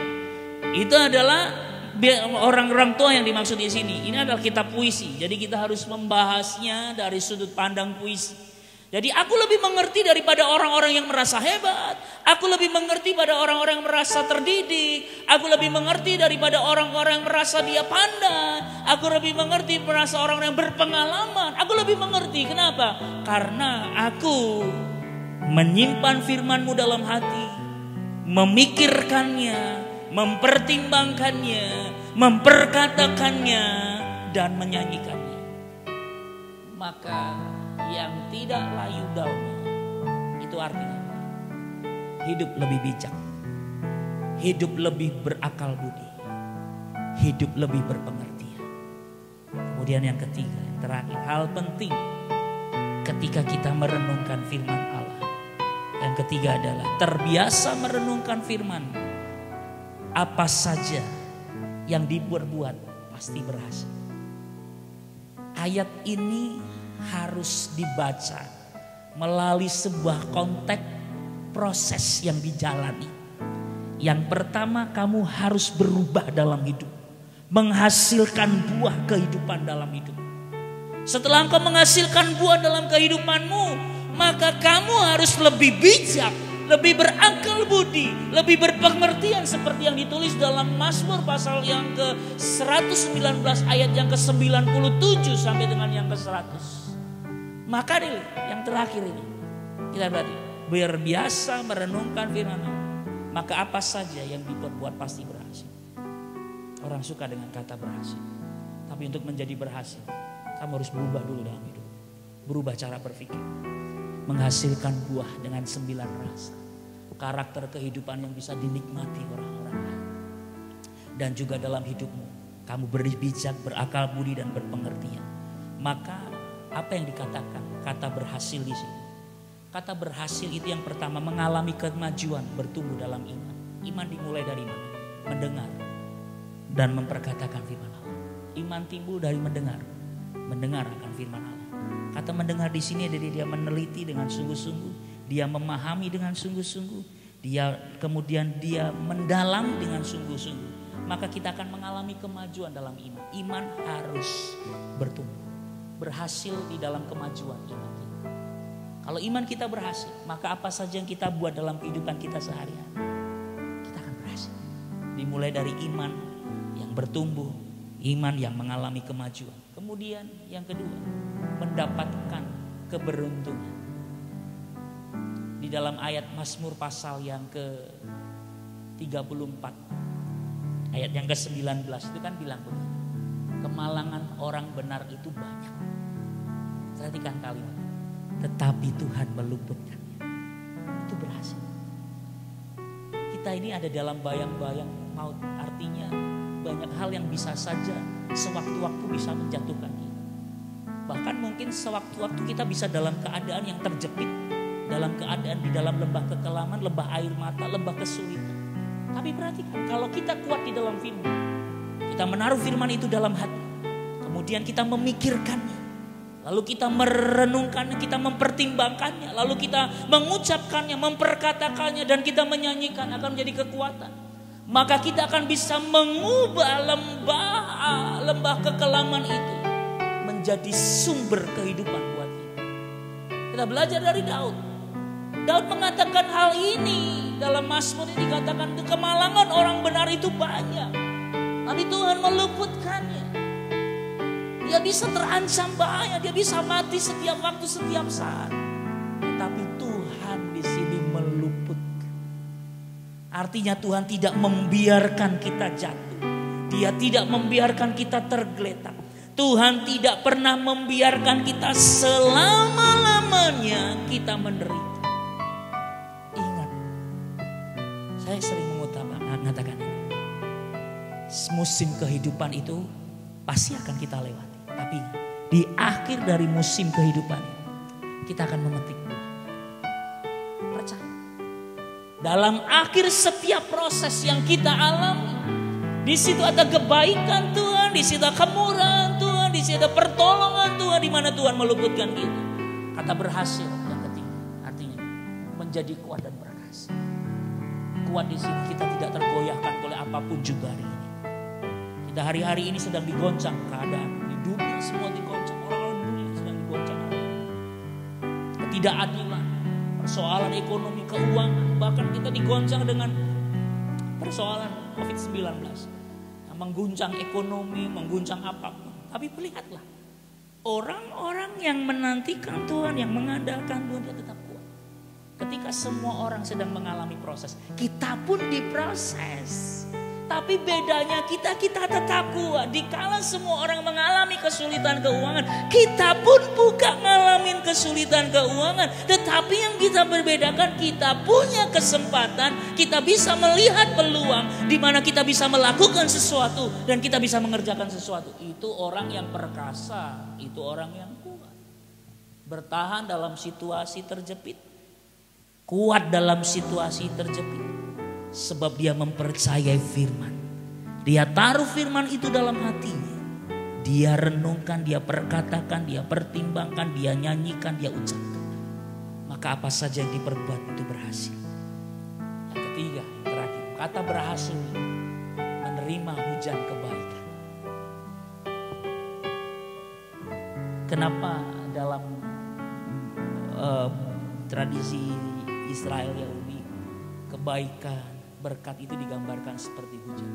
Speaker 1: Itu adalah orang-orang tua yang dimaksud di sini. Ini adalah kitab puisi. Jadi kita harus membahasnya dari sudut pandang puisi. Jadi aku lebih mengerti daripada orang-orang yang merasa hebat. Aku lebih mengerti pada orang-orang yang merasa terdidik. Aku lebih mengerti daripada orang-orang yang merasa dia pandai. Aku lebih mengerti merasa orang-orang yang berpengalaman. Aku lebih mengerti. Kenapa? Karena aku menyimpan firman-Mu dalam hati, memikirkannya, mempertimbangkannya, memperkatakannya, dan menyanyikannya. Maka yang tidak layu daunnya, itu artinya hidup lebih bijak, hidup lebih berakal budi, hidup lebih berpengertian. Kemudian yang ketiga, yang terakhir, hal penting ketika kita merenungkan firman Allah. Yang ketiga adalah terbiasa merenungkan firman. Apa saja yang dibuat pasti berhasil. Ayat ini harus dibaca melalui sebuah konteks proses yang dijalani. Yang pertama, kamu harus berubah dalam hidup, menghasilkan buah kehidupan dalam hidup. Setelah engkau menghasilkan buah dalam kehidupanmu, maka kamu harus lebih bijak, lebih berakal budi, lebih berpengertian seperti yang ditulis dalam Mazmur pasal yang ke-119 ayat yang ke-97 sampai dengan yang ke-100. Maka yang terakhir ini kita berarti berbiasa merenungkan firman Allah. Maka apa saja yang diperbuat pasti berhasil. Orang suka dengan kata berhasil. Tapi untuk menjadi berhasil, kamu harus berubah dulu dalam hidup. Berubah cara berpikir. Menghasilkan buah dengan 9 rasa. Karakter kehidupan yang bisa dinikmati orang-orang lain. Dan juga dalam hidupmu, kamu berbijak, berakal budi dan berpengertian. Maka apa yang dikatakan kata berhasil di sini? Kata berhasil itu yang pertama mengalami kemajuan, bertumbuh dalam iman. Iman dimulai dari mana? Mendengar dan memperkatakan firman Allah. Iman timbul dari mendengar, mendengar akan firman Allah. Kata mendengar di sini dari dia meneliti dengan sungguh-sungguh, dia memahami dengan sungguh-sungguh, dia kemudian dia mendalam dengan sungguh-sungguh. Maka kita akan mengalami kemajuan dalam iman. Iman harus bertumbuh. Berhasil di dalam kemajuan iman kita. Kalau iman kita berhasil, maka apa saja yang kita buat dalam kehidupan kita sehari-hari, kita akan berhasil. Dimulai dari iman yang bertumbuh, iman yang mengalami kemajuan. Kemudian yang kedua, mendapatkan keberuntungan. Di dalam ayat Mazmur pasal yang ke-34, ayat yang ke-19 itu kan bilang begini. Kemalangan orang benar itu banyak. Perhatikan kalimat. Tetapi Tuhan meluputkannya. Itu berhasil. Kita ini ada dalam bayang-bayang maut. Artinya banyak hal yang bisa saja sewaktu-waktu bisa menjatuhkan kita. Bahkan mungkin sewaktu-waktu kita bisa dalam keadaan yang terjepit. Dalam keadaan di dalam lembah kekelaman, lembah air mata, lembah kesulitan. Tapi perhatikan, kalau kita kuat di dalam firman, kita menaruh firman itu dalam hati. Kemudian kita memikirkannya. Lalu kita merenungkannya, kita mempertimbangkannya, lalu kita mengucapkannya, memperkatakannya, dan kita menyanyikan, akan menjadi kekuatan. Maka kita akan bisa mengubah lembah kekelaman itu menjadi sumber kehidupan buat kita. Kita belajar dari Daud. Daud mengatakan hal ini dalam Mazmur ini, dikatakan kemalangan orang benar itu banyak, tapi Tuhan meluputkannya. Dia bisa terancam bahaya, dia bisa mati setiap waktu, setiap saat. Tetapi Tuhan di sini meluputkan. Artinya Tuhan tidak membiarkan kita jatuh. Dia tidak membiarkan kita tergeletak. Tuhan tidak pernah membiarkan kita selama-lamanya kita menderita. Ingat, saya sering mengatakan ini. Musim kehidupan itu pasti akan kita lewati. Tapi di akhir dari musim kehidupan ini, kita akan memetik buah. Percaya. Dalam akhir setiap proses yang kita alami, di situ ada kebaikan Tuhan, di situ ada kemurahan Tuhan, di situ ada pertolongan Tuhan, di mana Tuhan meluputkan kita. Kata berhasil yang ketiga, artinya menjadi kuat dan berhasil. Kuat di sini kita tidak tergoyahkan oleh apapun juga hari ini. Kita hari-hari ini sedang digoncang keadaan. Dunia semua digoncang, orang-orang dunia sedang digoncang. Ketidakadilan, persoalan ekonomi, keuangan, bahkan kita digoncang dengan persoalan COVID-19 yang mengguncang ekonomi, mengguncang apapun. Tapi lihatlah, orang-orang yang menantikan Tuhan, yang mengandalkan Tuhan, dia tetap kuat. Ketika semua orang sedang mengalami proses, kita pun diproses. Tapi bedanya kita tetap kuat. Dikala semua orang mengalami kesulitan keuangan, kita pun bukan ngalamin kesulitan keuangan. Tetapi yang kita berbedakan, kita punya kesempatan, kita bisa melihat peluang di mana kita bisa melakukan sesuatu dan kita bisa mengerjakan sesuatu. Itu orang yang perkasa, itu orang yang kuat. Bertahan dalam situasi terjepit, kuat dalam situasi terjepit. Sebab dia mempercayai firman. Dia taruh firman itu dalam hatinya. Dia renungkan, dia perkatakan, dia pertimbangkan, dia nyanyikan, dia ucapkan. Maka apa saja yang diperbuat itu berhasil. Yang ketiga, yang terakhir, kata berhasil, menerima hujan kebaikan. Kenapa dalam tradisi Israel Yahudi kebaikan, berkat itu digambarkan seperti hujan.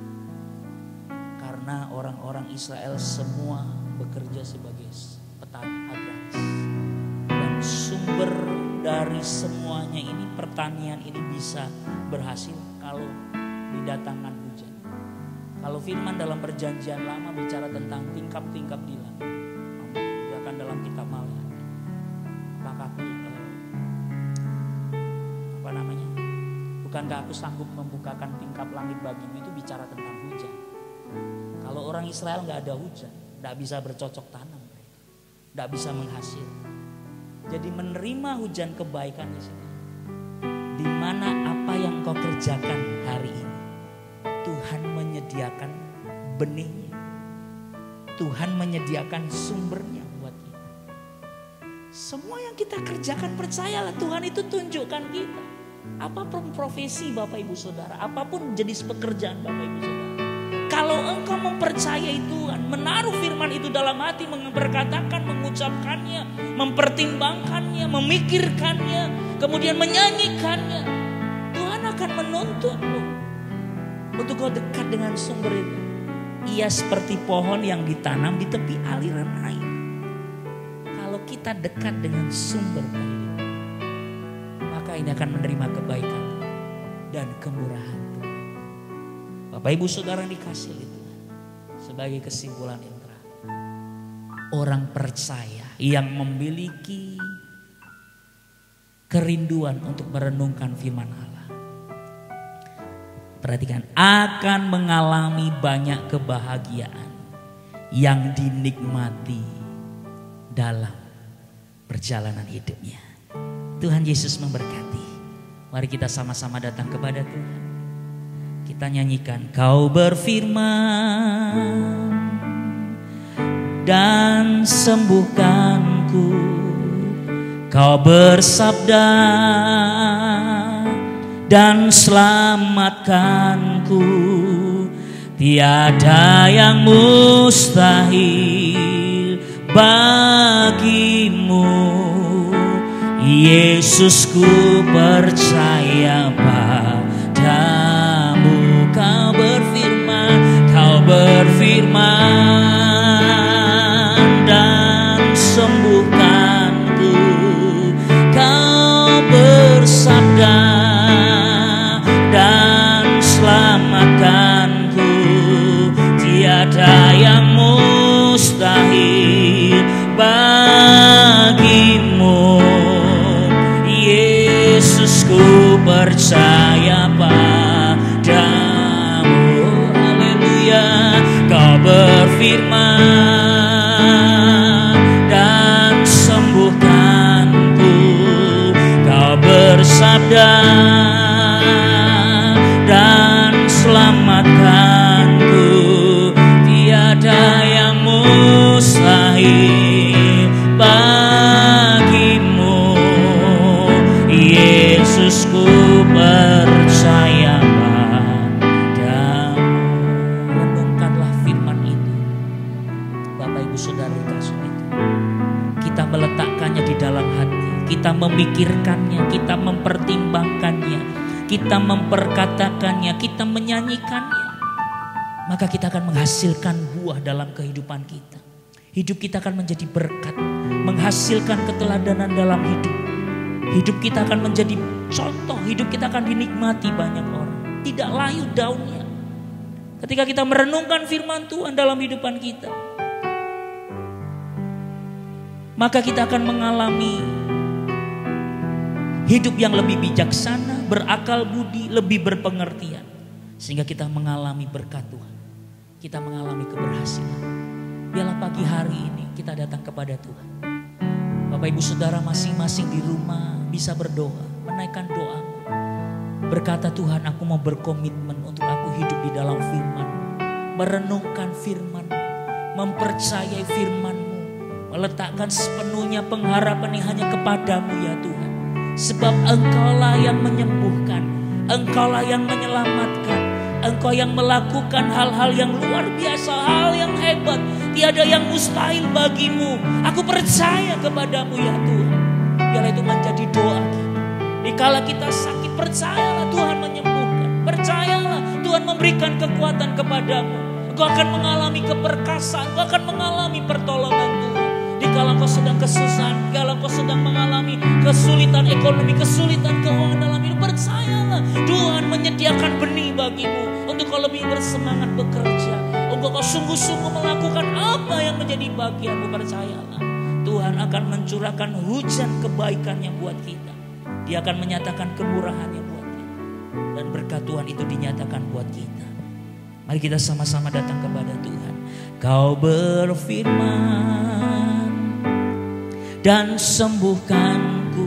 Speaker 1: Karena orang-orang Israel semua bekerja sebagai petani agraris. Dan sumber dari semuanya ini, pertanian ini bisa berhasil kalau didatangkan hujan. Kalau firman dalam perjanjian lama bicara tentang tingkap-tingkap di langit. Bahkan dalam kitab Maliaki. Apakah bukankah aku sanggup membukakan tingkap langit bagimu, itu bicara tentang hujan. Kalau orang Israel gak ada hujan, gak bisa bercocok tanam, gak bisa menghasilkan. Jadi menerima hujan kebaikan di sini, di mana apa yang kau kerjakan hari ini, Tuhan menyediakan benihnya, Tuhan menyediakan sumbernya buat kita. Semua yang kita kerjakan, percayalah Tuhan itu tunjukkan kita. Apapun profesi Bapak Ibu Saudara, apapun jenis pekerjaan Bapak Ibu Saudara, kalau engkau mempercayai Tuhan, menaruh firman itu dalam hati, memperkatakan, mengucapkannya, mempertimbangkannya, memikirkannya, kemudian menyanyikannya, Tuhan akan menuntunmu untuk kau dekat dengan sumber itu. Ia seperti pohon yang ditanam di tepi aliran air. Kalau kita dekat dengan sumber kehidupan, ini akan menerima kebaikan dan kemurahan Tuhan. Bapak Ibu Saudara yang dikasihi Tuhan, sebagai kesimpulan yang terakhir, orang percaya yang memiliki kerinduan untuk merenungkan firman Allah, perhatikan, akan mengalami banyak kebahagiaan yang dinikmati dalam perjalanan hidupnya. Tuhan Yesus memberkati. Mari kita sama-sama datang kepada Tuhan. Kita nyanyikan, Kau berfirman dan sembuhkan firman-Ku, Kau bersabda dan selamatkanku. Tiada yang mustahil bagimu. Yesus, ku percaya padamu. Kau berfirman dan sembuhkanku. Kau bersabda dan selamatkanku. Tiada yang mustahil bagimu. Yesus, ku percaya padamu. Haleluya. Kau berfirman dan sembuhkanku. Kau bersabda dan selamatkanku. Tiada yang mustahil bagimu. Yesus, ku percaya padamu. Renungkanlah firman ini, Bapak Ibu Saudara kasih itu. Kita meletakkannya di dalam hati, kita memikirkannya, kita mempertimbangkannya, kita memperkatakannya, kita menyanyikannya. Maka kita akan menghasilkan buah dalam kehidupan kita. Hidup kita akan menjadi berkat, menghasilkan keteladanan dalam hidup. Hidup kita akan menjadi contoh, hidup kita akan dinikmati banyak orang. Tidak layu daunnya. Ketika kita merenungkan firman Tuhan dalam hidupan kita, maka kita akan mengalami hidup yang lebih bijaksana, berakal budi, lebih berpengertian. Sehingga kita mengalami berkat Tuhan. Kita mengalami keberhasilan. Biarlah pagi hari ini kita datang kepada Tuhan. Bapak Ibu Saudara masing-masing di rumah bisa berdoa, menaikkan doamu. Berkata, Tuhan, aku mau berkomitmen untuk aku hidup di dalam firman, merenungkan firman, mempercayai firman-Mu, meletakkan sepenuhnya pengharapan yang hanya kepadamu ya Tuhan. Sebab Engkaulah yang menyembuhkan, Engkaulah yang menyelamatkan, Engkau yang melakukan hal-hal yang luar biasa, hal yang hebat. Tiada yang mustahil bagimu. Aku percaya kepadamu ya Tuhan. Biarlah itu menjadi doa kita. Dikala kita sakit, percayalah Tuhan menyembuhkan. Percayalah Tuhan memberikan kekuatan kepadamu. Engkau akan mengalami keperkasaan, engkau akan mengalami pertolongan Tuhan. Dikala engkau sedang kesusahan, dikala engkau sedang mengalami kesulitan ekonomi, kesulitan keuangan dalam hidup, percayalah Tuhan menyediakan benih bagimu untuk kau lebih bersemangat bekerja, untuk kau sungguh-sungguh melakukan apa yang menjadi bagianmu. Percayalah Tuhan akan mencurahkan hujan kebaikannya buat kita. Dia akan menyatakan kemurahannya buat kita, dan berkat Tuhan itu dinyatakan buat kita. Mari kita sama-sama datang kepada Tuhan. Kau berfirman dan sembuhkanku.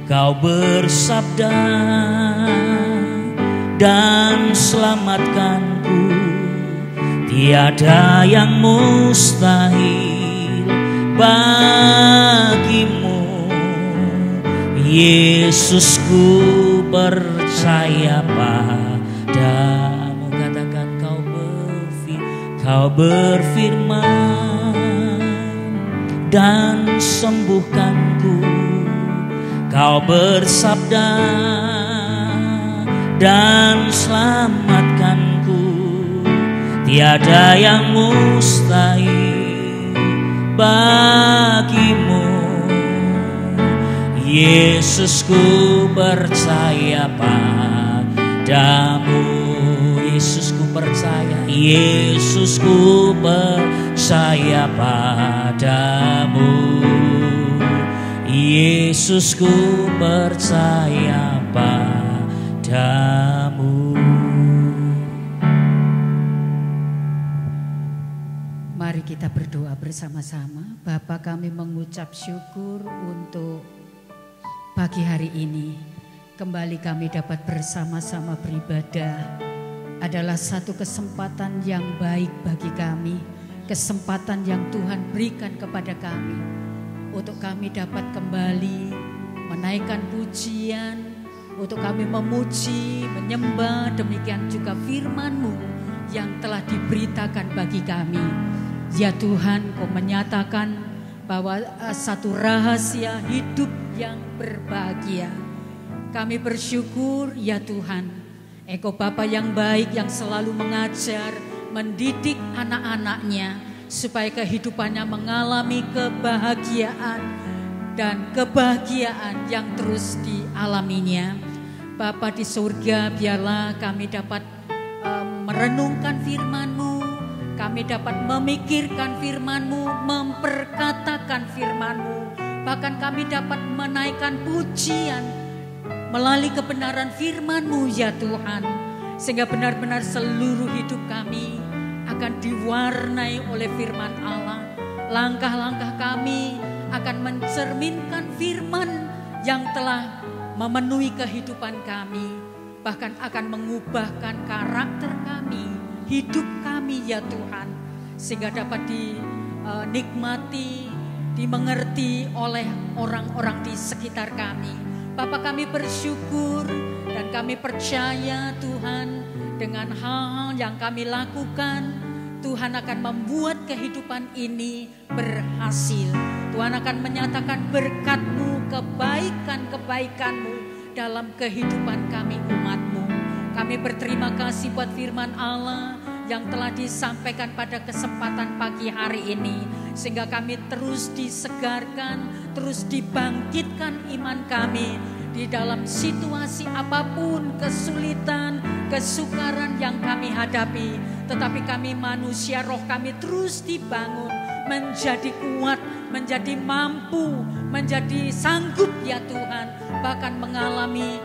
Speaker 1: Kau bersabda dan selamatkanku. Tiada yang mustahil bagimu. Yesus, ku percaya padamu. Katakan, kau berfirman dan sembuhkanku. Kau bersabda dan selamatkanku. Tiada yang mustahil bagimu. Yesus, ku percaya padamu. Yesus, ku percaya. Yesus, ku percaya padamu. Yesus, ku percaya padamu.
Speaker 2: Mari kita berdoa bersama-sama. Bapa, kami mengucap syukur untuk pagi hari ini. Kembali kami dapat bersama-sama beribadah. Adalah satu kesempatan yang baik bagi kami. Kesempatan yang Tuhan berikan kepada kami untuk kami dapat kembali menaikkan pujian, untuk kami memuji, menyembah, demikian juga firman-Mu yang telah diberitakan bagi kami. Ya Tuhan, Kau menyatakan bahwa satu rahasia hidup yang berbahagia. Kami bersyukur ya Tuhan, Engkau Bapa yang baik yang selalu mengajar, mendidik anak-anaknya supaya kehidupannya mengalami kebahagiaan dan kebahagiaan yang terus dialaminya. Bapa di surga, biarlah kami dapat merenungkan firman-Mu, kami dapat memikirkan firman-Mu, memperkatakan firman-Mu, bahkan kami dapat menaikkan pujian melalui kebenaran firman-Mu ya Tuhan, sehingga benar-benar seluruh hidup kami akan diwarnai oleh firman Allah. Langkah-langkah kami akan mencerminkan firman yang telah memenuhi kehidupan kami, bahkan akan mengubahkan karakter kami, hidup kami ya Tuhan, sehingga dapat dinikmati, dimengerti oleh orang-orang di sekitar kami. Bapa, kami bersyukur dan kami percaya Tuhan, dengan hal-hal yang kami lakukan, Tuhan akan membuat kehidupan ini berhasil. Tuhan akan menyatakan berkat-Mu, kebaikan-kebaikan-Mu dalam kehidupan kami umat-Mu. Kami berterima kasih buat firman Allah yang telah disampaikan pada kesempatan pagi hari ini, sehingga kami terus disegarkan, terus dibangkitkan iman kami di dalam situasi apapun, kesulitan, kesukaran yang kami hadapi. Tetapi kami manusia, roh kami terus dibangun menjadi kuat, menjadi mampu, menjadi sanggup ya Tuhan, bahkan mengalami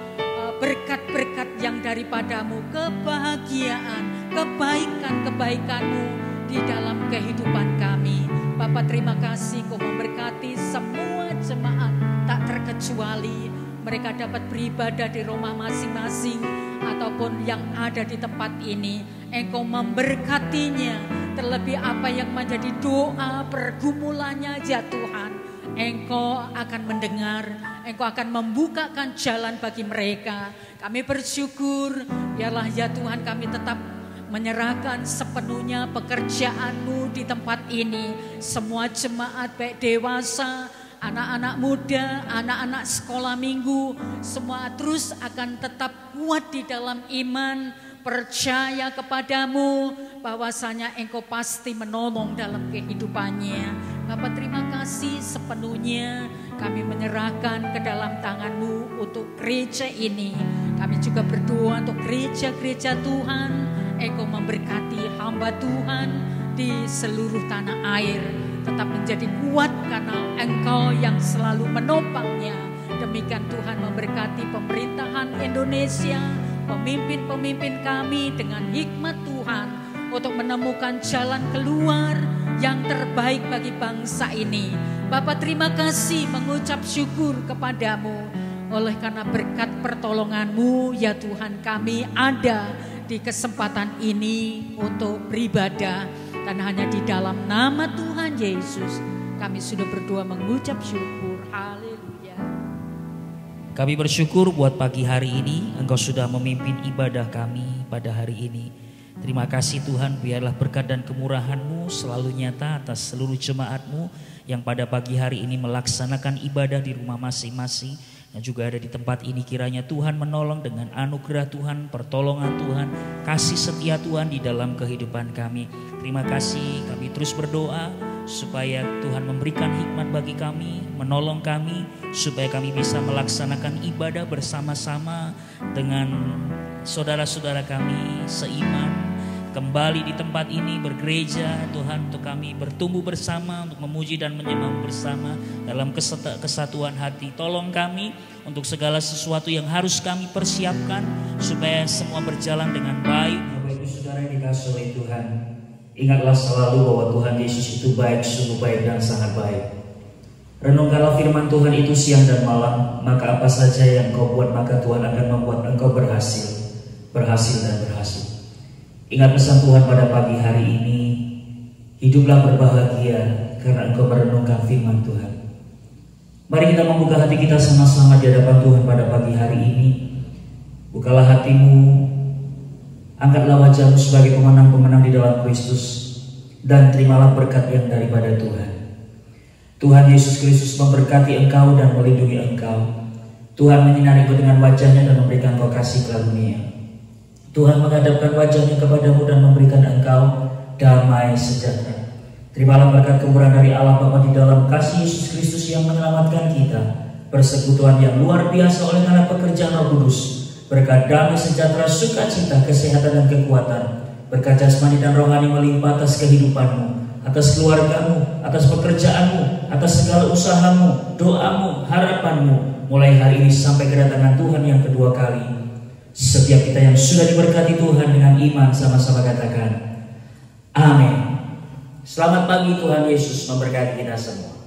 Speaker 2: berkat-berkat yang daripada-Mu, kebahagiaan, kebaikan-kebaikan-Mu di dalam kehidupan kami. Bapa, terima kasih Kau memberkati semua jemaat tak terkecuali. Mereka dapat beribadah di rumah masing-masing ataupun yang ada di tempat ini. Engkau memberkatinya, terlebih apa yang menjadi doa pergumulannya ya Tuhan, Engkau akan mendengar, Engkau akan membukakan jalan bagi mereka. Kami bersyukur, biarlah ya Tuhan kami tetap menyerahkan sepenuhnya pekerjaan-Mu di tempat ini. Semua jemaat baik dewasa, anak-anak muda, anak-anak sekolah minggu, semua terus akan tetap kuat di dalam iman, percaya kepadamu, bahwasanya Engkau pasti menolong dalam kehidupannya. Bapa, terima kasih sepenuhnya kami menyerahkan ke dalam tangan-Mu untuk gereja ini. Kami juga berdoa untuk gereja-gereja Tuhan, Engkau memberkati hamba Tuhan di seluruh tanah air, tetap menjadi kuat karena Engkau yang selalu menopangnya. Demikian Tuhan memberkati pemerintahan Indonesia, pemimpin-pemimpin kami dengan hikmat Tuhan untuk menemukan jalan keluar yang terbaik bagi bangsa ini. Bapa, terima kasih, mengucap syukur kepadamu oleh karena berkat pertolongan-Mu ya Tuhan, kami ada di kesempatan ini untuk beribadah. Dan hanya di dalam nama Tuhan Yesus kami sudah berdoa mengucap syukur. Haleluya.
Speaker 1: Kami bersyukur buat pagi hari ini Engkau sudah memimpin ibadah kami pada hari ini. Terima kasih Tuhan, biarlah berkat dan kemurahan-Mu selalu nyata atas seluruh jemaat-Mu yang pada pagi hari ini melaksanakan ibadah di rumah masing-masing yang juga ada di tempat ini. Kiranya Tuhan menolong dengan anugerah Tuhan, pertolongan Tuhan, kasih setia Tuhan di dalam kehidupan kami. Terima kasih, kami terus berdoa supaya Tuhan memberikan hikmat bagi kami, menolong kami supaya kami bisa melaksanakan ibadah bersama-sama dengan saudara-saudara kami seiman, kembali di tempat ini bergereja Tuhan, untuk kami bertumbuh bersama, untuk memuji dan menyembah bersama dalam kesatuan hati. Tolong kami untuk segala sesuatu yang harus kami persiapkan supaya semua berjalan dengan baik. Bapak Ibu Saudara yang dikasihi oleh Tuhan, ingatlah selalu bahwa Tuhan Yesus itu baik, sungguh baik dan sangat baik. Renungkanlah firman Tuhan itu siang dan malam, maka apa saja yang kau buat maka Tuhan akan membuat engkau berhasil dan berhasil. Ingat pesan Tuhan pada pagi hari ini, hiduplah berbahagia karena engkau merenungkan firman Tuhan. Mari kita membuka hati kita sama-sama di hadapan Tuhan pada pagi hari ini. Bukalah hatimu, angkatlah wajahmu sebagai pemenang-pemenang di dalam Kristus, dan terimalah berkat yang daripada Tuhan. Tuhan Yesus Kristus memberkati engkau dan melindungi engkau. Tuhan menyinari engkau dengan wajahnya dan memberikan engkau kasih karunia. Tuhan menghadapkan wajahnya kepadamu dan memberikan engkau damai sejahtera. Terimalah berkat kemurahan dari Allah Bapa di dalam kasih Yesus Kristus yang menyelamatkan kita, persekutuan yang luar biasa oleh karena pekerjaan Roh Kudus, berkat damai sejahtera, sukacita, kesehatan dan kekuatan, berkat jasmani dan rohani melimpah atas kehidupanmu, atas keluargamu, atas pekerjaanmu, atas segala usahamu, doamu, harapanmu, mulai hari ini sampai kedatangan Tuhan yang kedua kali. Setiap kita yang sudah diberkati Tuhan dengan iman, sama-sama katakan amin. Selamat pagi, Tuhan Yesus memberkati kita semua.